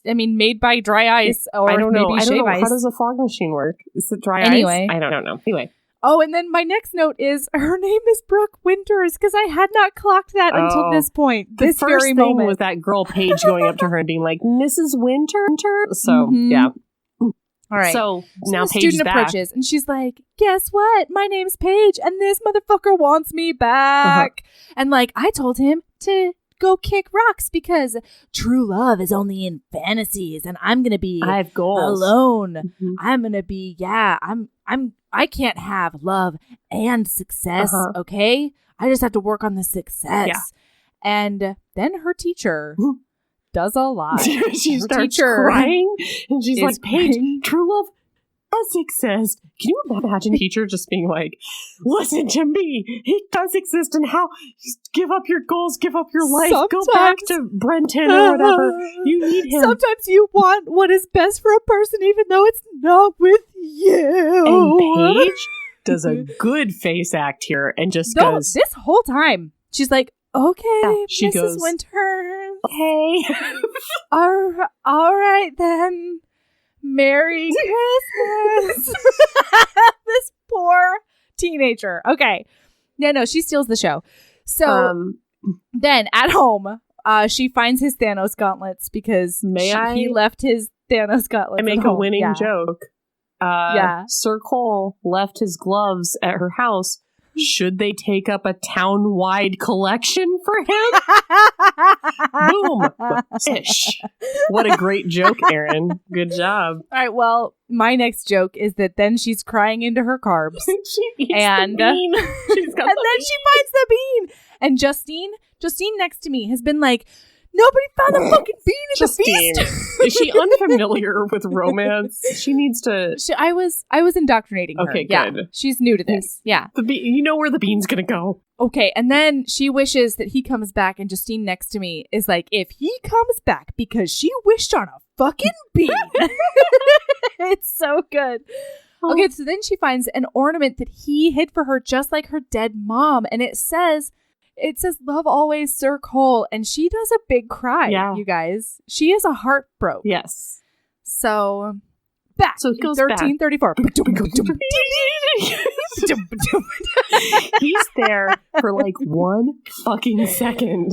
I mean, made by dry ice, or I don't know. maybe shave ice. How does a fog machine work? Is it dry ice? I don't know. Anyway. Oh, and then my next note is, her name is Brooke Winters, because I had not clocked that until this point. This very moment. The first thing was that girl Paige going up to her and being like, Mrs. Winter? So, yeah. All right. So now the Paige's student back. approaches and she's like, guess what? My name's Paige and this motherfucker wants me back. And like, I told him to go kick rocks because true love is only in fantasies and I'm going to be I have goals. Alone. Mm-hmm. I'm going to be, I can't have love and success. Okay. I just have to work on the success. Yeah. And then her teacher does a lot. She starts crying and she's like, Paige, true love does exist. Can you imagine a teacher just being like, listen to me, it does exist, and how give up your goals, give up your life, go back to Brenton or whatever. You need him. Sometimes you want what is best for a person even though it's not with you. And Paige does a good face act here and just goes. This whole time, she's like, okay, she Mrs. goes, Winters. Hey. All right then. Merry Christmas. This poor teenager. Okay. No, she steals the show. So then at home, she finds his Thanos gauntlets because he left his Thanos gauntlets. I make a winning joke. Yeah. Sir Cole left his gloves at her house. Should they take up a town-wide collection for him? Boom. Ish. What a great joke, Erin. Good job. All right, well, my next joke is that then she's crying into her carbs. She eats the bean. Then she finds the bean. And Justine next to me has been like, nobody found the fucking bean in the feast. Is she unfamiliar with romance? She needs to. I was indoctrinating her. Okay, good. Yeah, she's new to this. Yeah. You know where the bean's going to go. Okay, and then she wishes that he comes back, and Justine next to me is like, if he comes back because she wished on a fucking bean. It's so good. Okay, so then she finds an ornament that he hid for her just like her dead mom, and it says, It says, "Love always, Sir Cole," and she does a big cry. Yeah. You guys, she is a heartbroken. Yes. So back. So it goes 1334. He's there for like 1 fucking second.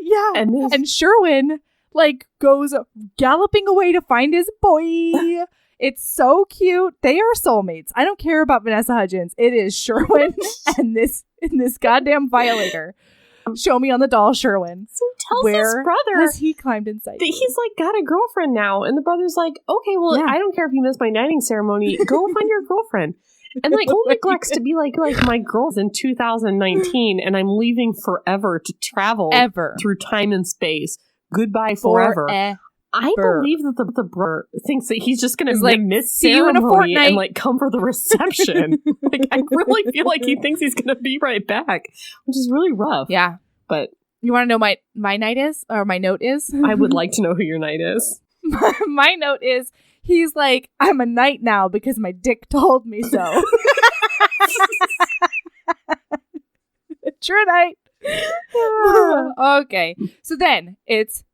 Yeah. And Sherwin like goes galloping away to find his boy. It's so cute. They are soulmates. I don't care about Vanessa Hudgens. It is Sherwin and this goddamn violator. Show me on the doll, Sherwin. So he tells his brother has he climbed inside that he's like got a girlfriend now, and the brother's like, okay, well, I don't care if you missed my knighting ceremony. Go find your girlfriend. And like Cole neglects to be like my girl's in 2019, and I'm leaving forever to travel through time and space. Goodbye forever. I believe that the brother thinks that he's just going to like miss see you in a fortnight and like come for the reception. Like I really feel like he thinks he's going to be right back, which is really rough. Yeah, but you want to know my night is or my note is? I would like to know who your knight is. My note is he's like, I'm a knight now because my dick told me so. True knight. Okay, so then it's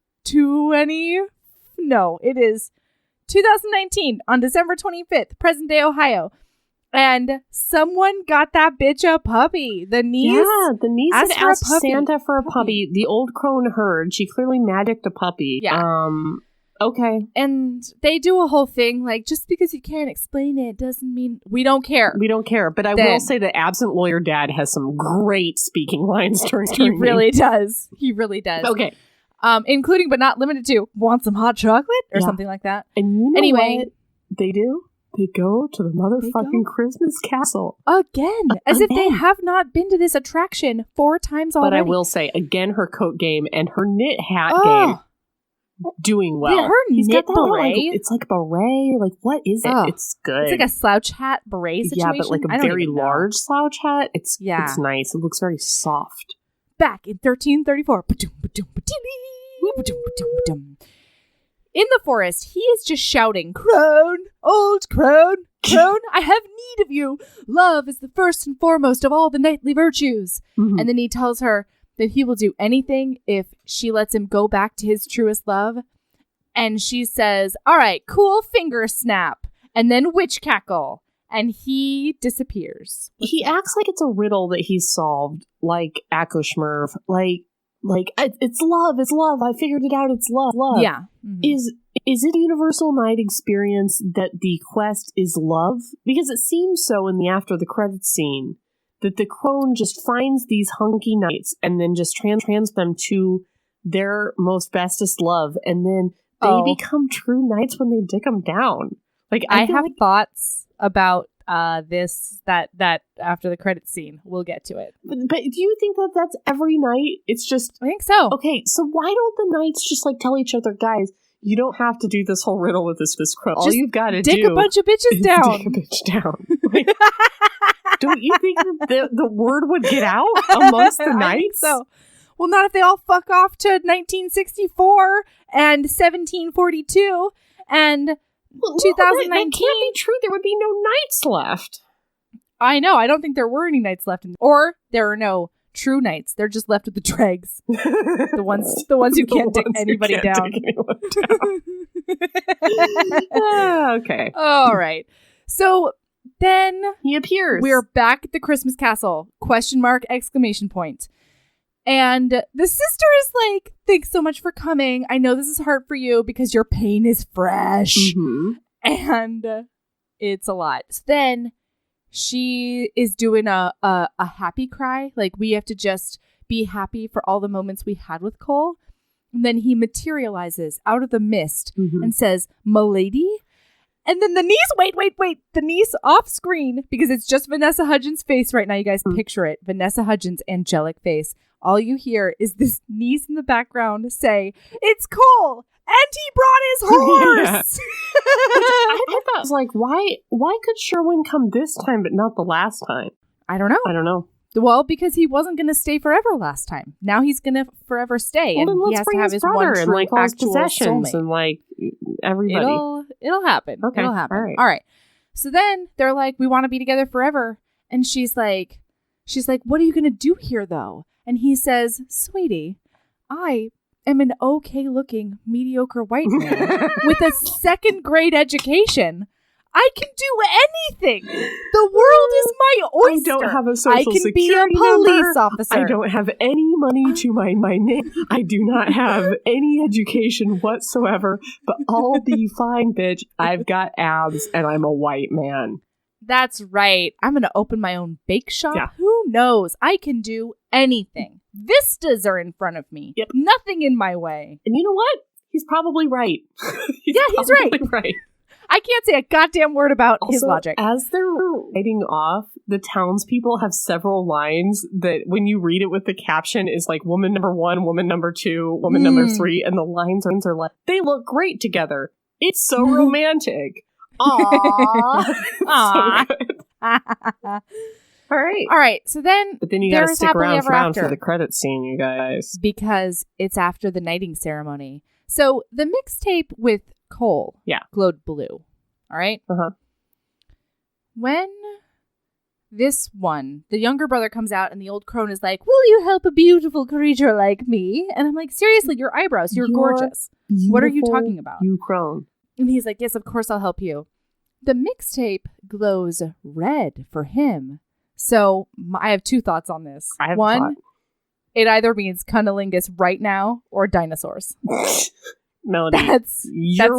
it is 2019 on December 25th, present day Ohio. And someone got that bitch a puppy. The niece had asked Santa for a puppy. The old crone heard. She clearly magicked a puppy. Yeah. Okay. And they do a whole thing like, just because you can't explain it doesn't mean we don't care. We don't care. But I will say that absent lawyer dad has some great speaking lines during He really does. He really does. Okay. Including but not limited to, want some hot chocolate or something like that. And you know what they do? They go to the motherfucking Christmas castle. Again. As if they have not been to this attraction 4 times already. But I will say, again, her coat game and her knit hat game doing well. Her knit beret? It's like beret. Like, what is it? It's good. It's like a slouch hat beret situation. Yeah, but like a very large slouch hat. It's nice. It looks very soft. Back in 1334. In the forest, he is just shouting, "Crone, old crone, crone, I have need of you. Love is the first and foremost of all the knightly virtues." Mm-hmm. And then he tells her that he will do anything if she lets him go back to his truest love. And she says, "All right, cool finger snap." And then witch cackle. And he disappears. He acts like it's a riddle that he's solved, like Akko Schmerv. Like it's love, I figured it out, it's love. Yeah. Mm-hmm. Is it a universal night experience that the quest is love? Because it seems so in the after the credits scene that the crone just finds these hunky knights and then just trans them to their most bestest love, and then they become true knights when they dick them down. Like I have thoughts about that after the credits scene. We'll get to it. But do you think that that's every night? It's just I think so. Okay, so why don't the knights just like tell each other, guys, you don't have to do this whole riddle with this crone. All you've got to do dick a bunch of bitches down. Dick a bitch down. Like, don't you think that the word would get out amongst the knights? I think so. Well, not if they all fuck off to 1964 and 1742 and 2019. That can't be true. There would be no knights left. I know. I don't think there were any knights left, or there are no true knights. They're just left with the dregs, the ones who can't dick anybody down. Okay. All right. So then he appears. We're back at the Christmas castle. ? Exclamation point. And the sister is like, "Thanks so much for coming. I know this is hard for you because your pain is fresh." Mm-hmm. And it's a lot. So then she is doing a happy cry. Like, we have to just be happy for all the moments we had with Cole. And then he materializes out of the mist and says, "M'lady?" And then the niece, wait. The niece off screen, because it's just Vanessa Hudgens' face right now. You guys picture it. Vanessa Hudgens' angelic face. All you hear is this niece in the background say, "It's Cole, and he brought his horse." I thought it was like, why could Sherwin come this time but not the last time? I don't know. Well, because he wasn't going to stay forever last time. Now he's going to forever stay, and he has to have his one true and like all his actual possessions soulmate. And like everybody. It'll happen. Okay. It'll happen. All right. So then they're like, "We want to be together forever," and she's like, "What are you going to do here, though?" And he says, sweetie, I am an okay-looking, mediocre white man with a second-grade education. I can do anything. The world is my oyster. I don't have a social security be a police number. officer. I don't have any money to my name. I do not have any education whatsoever, but I'll be fine, bitch. I've got abs and I'm a white man. That's right. I'm going to open my own bake shop. Yeah. Who knows? I can do anything. Vistas are in front of me. Yep. Nothing in my way. And you know what? He's probably right. He's right. I can't say a goddamn word about his logic. As they're writing off, the townspeople have several lines that when you read it with the caption is like woman number 1, woman number 2, woman number 3, and the lines are like, they look great together. It's so romantic. Aww. Aww. So good. All right. So then, but then you gotta stick around for the credits scene, you guys, because it's after the knighting ceremony. So the mixtape with Cole glowed blue. All right. When this one, the younger brother comes out and the old crone is like, will you help a beautiful creature like me? And I'm like, seriously, your eyebrows, you're gorgeous. What are you talking about? You crone. And he's like, yes, of course I'll help you. The mixtape glows red for him. So I have 2 thoughts on this. One, it either means cunnilingus right now or dinosaurs. Melody, that's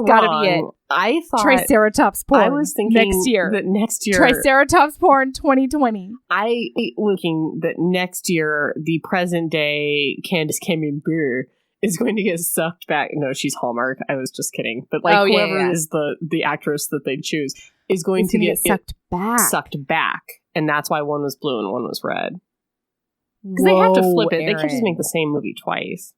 gotta be it. I thought Triceratops porn. I was thinking next year. That next year Triceratops porn 2020. I looking that next year the present day Candace Cameron Bure is going to get sucked back. No, she's Hallmark. I was just kidding. But whoever is the actress that they choose is going to get sucked back. And that's why one was blue and one was red. Because they have to flip it. Erin. They can't just make the same movie twice.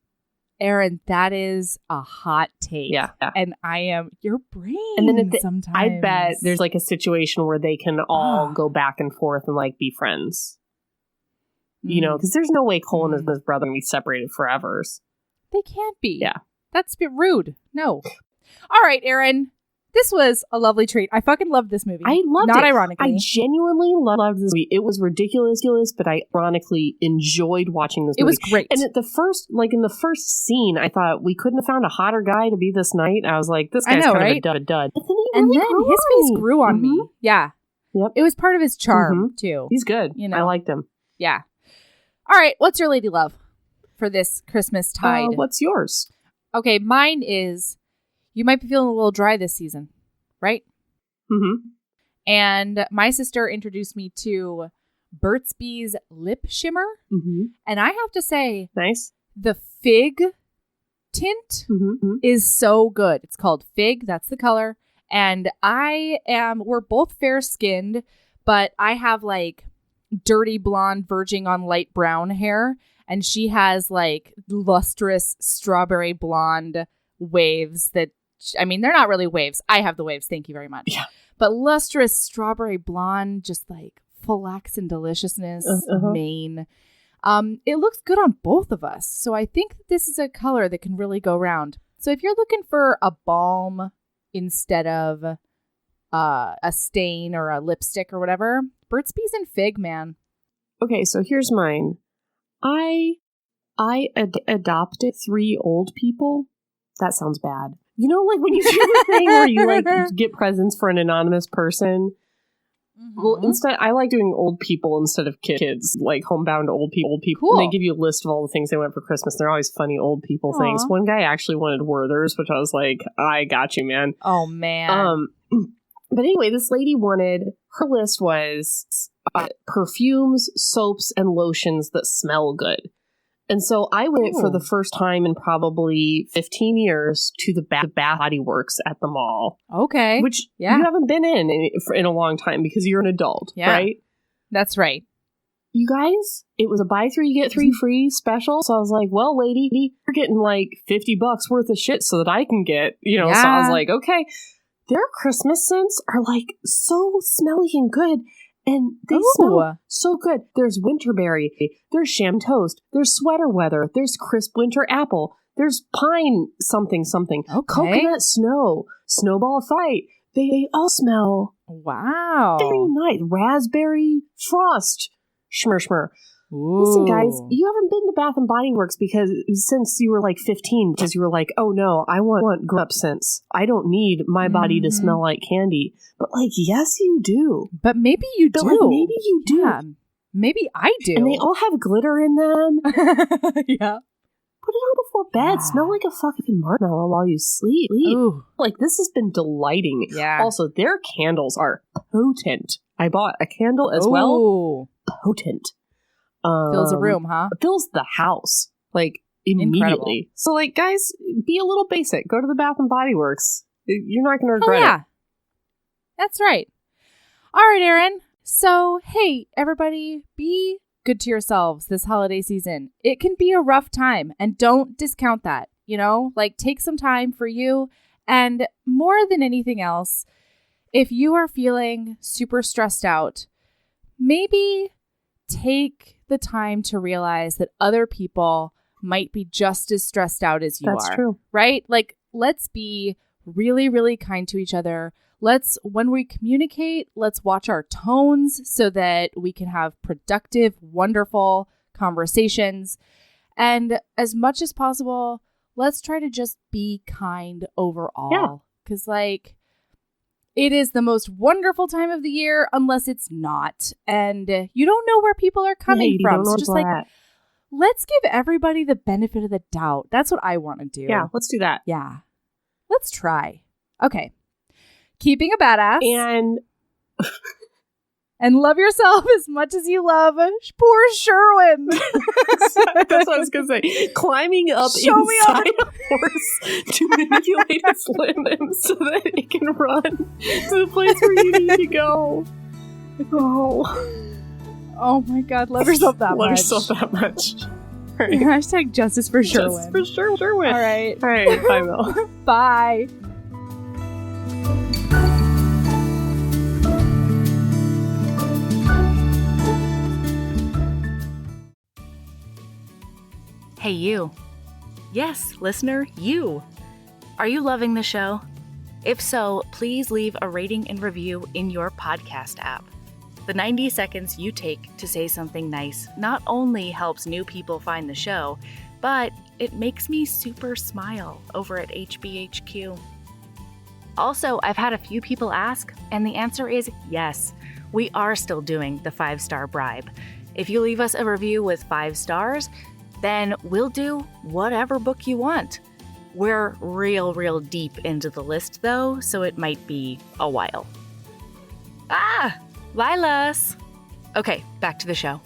Erin, that is a hot take. Yeah. And I am your brain. And then sometimes I bet there's like a situation where they can all go back and forth and like be friends. You know, because there's no way Cole and his brother can be separated forever. They can't be. Yeah. That's a bit rude. No. All right, Erin. This was a lovely treat. I fucking loved this movie. I loved it. Not ironically. I genuinely loved this movie. It was ridiculous, but I ironically enjoyed watching this movie. It was great. And at the first scene, I thought we couldn't have found a hotter guy to be this knight. I was like, this guy's kind of a dud. But then his face grew on me. Yeah. Yep. It was part of his charm, too. He's good. You know? I liked him. Yeah. All right. What's your lady love for this Christmas tide? What's yours? Okay. Mine is, you might be feeling a little dry this season, right? Mm-hmm. And my sister introduced me to Burt's Bees Lip Shimmer. Mm-hmm. And I have to say, nice. The fig tint is so good. It's called Fig. That's the color. And we're both fair skinned, but I have like dirty blonde verging on light brown hair. And she has like lustrous strawberry blonde waves that, I mean, they're not really waves. I have the waves. Thank you very much. Yeah. But lustrous strawberry blonde, just like flaxen deliciousness, mane. It looks good on both of us. So I think this is a color that can really go round. So if you're looking for a balm instead of a stain or a lipstick or whatever, Burt's Bees and Fig, man. Okay, so here's mine. I adopted 3 old people. That sounds bad. You know, like when you do the thing where you like get presents for an anonymous person. Well, instead, I like doing old people instead of kids, like homebound old people. Cool. And they give you a list of all the things they want for Christmas. They're always funny old people things. One guy actually wanted Werther's, which I was like, I got you, man. Oh, man. But anyway, this lady wanted, her list was perfumes, soaps, and lotions that smell good. And so I went for the first time in probably 15 years to the Bath Body Works at the mall. Okay. Which you haven't been in a long time because you're an adult, right? That's right. You guys, it was a buy 3, get 3 free special. So I was like, well, lady, you're getting like $50 worth of shit so that I can get, you know, so I was like, okay. Their Christmas scents are like so smelly and good. And they smell so good. There's winterberry, there's sham toast, there's sweater weather, there's crisp winter apple, there's pine something, coconut snow, snowball fight. They all smell very nice. Raspberry frost, schmur. Listen, guys, you haven't been to Bath and Body Works since you were like 15, because you were like, oh no, I want grown-up scents. I don't need my body to smell like candy. But like, yes, you do. But maybe you do. Like, maybe you do. Yeah, maybe I do. And they all have glitter in them. Yeah. Put it on before bed. Yeah. Smell like a fucking marshmallow while you sleep. Ooh. Like, this has been delighting me. Yeah. Also, their candles are potent. I bought a candle as well. Potent. Fills a room, huh? Fills the house. Like, immediately. Incredible. So, like, guys, be a little basic. Go to the Bath and Body Works. You're not going to regret it. That's right. All right, Erin. So, hey, everybody, be good to yourselves this holiday season. It can be a rough time, and don't discount that. You know, like, take some time for you. And more than anything else, if you are feeling super stressed out, maybe take the time to realize that other people might be just as stressed out as you are. That's true. Right? Like, let's be really, really kind to each other. When we communicate, let's watch our tones so that we can have productive, wonderful conversations. And as much as possible, let's try to just be kind overall. Yeah. Because, like, it is the most wonderful time of the year unless it's not. And you don't know where people are coming from. So just like, let's give everybody the benefit of the doubt. That's what I want to do. Yeah, let's do that. Yeah. Let's try. Okay. Keeping a badass. And love yourself as much as you love poor Sherwin. That's what I was going to say. Climbing up inside a horse to manipulate its limbs so that it can run to the place where you need to go. Oh my God. Love yourself that much. Love yourself that much. Right. Hashtag justice for Sherwin. Justice for Sherwin. All right. Bye, Mel. Bye. Hey, you. Yes, listener, you. Are you loving the show? If so, please leave a rating and review in your podcast app. The 90 seconds you take to say something nice not only helps new people find the show, but it makes me super smile over at HBHQ. Also, I've had a few people ask, and the answer is yes. We are still doing the 5-star bribe. If you leave us a review with 5 stars, then we'll do whatever book you want. We're real deep into the list, though, so it might be a while. Lilas! Okay, back to the show.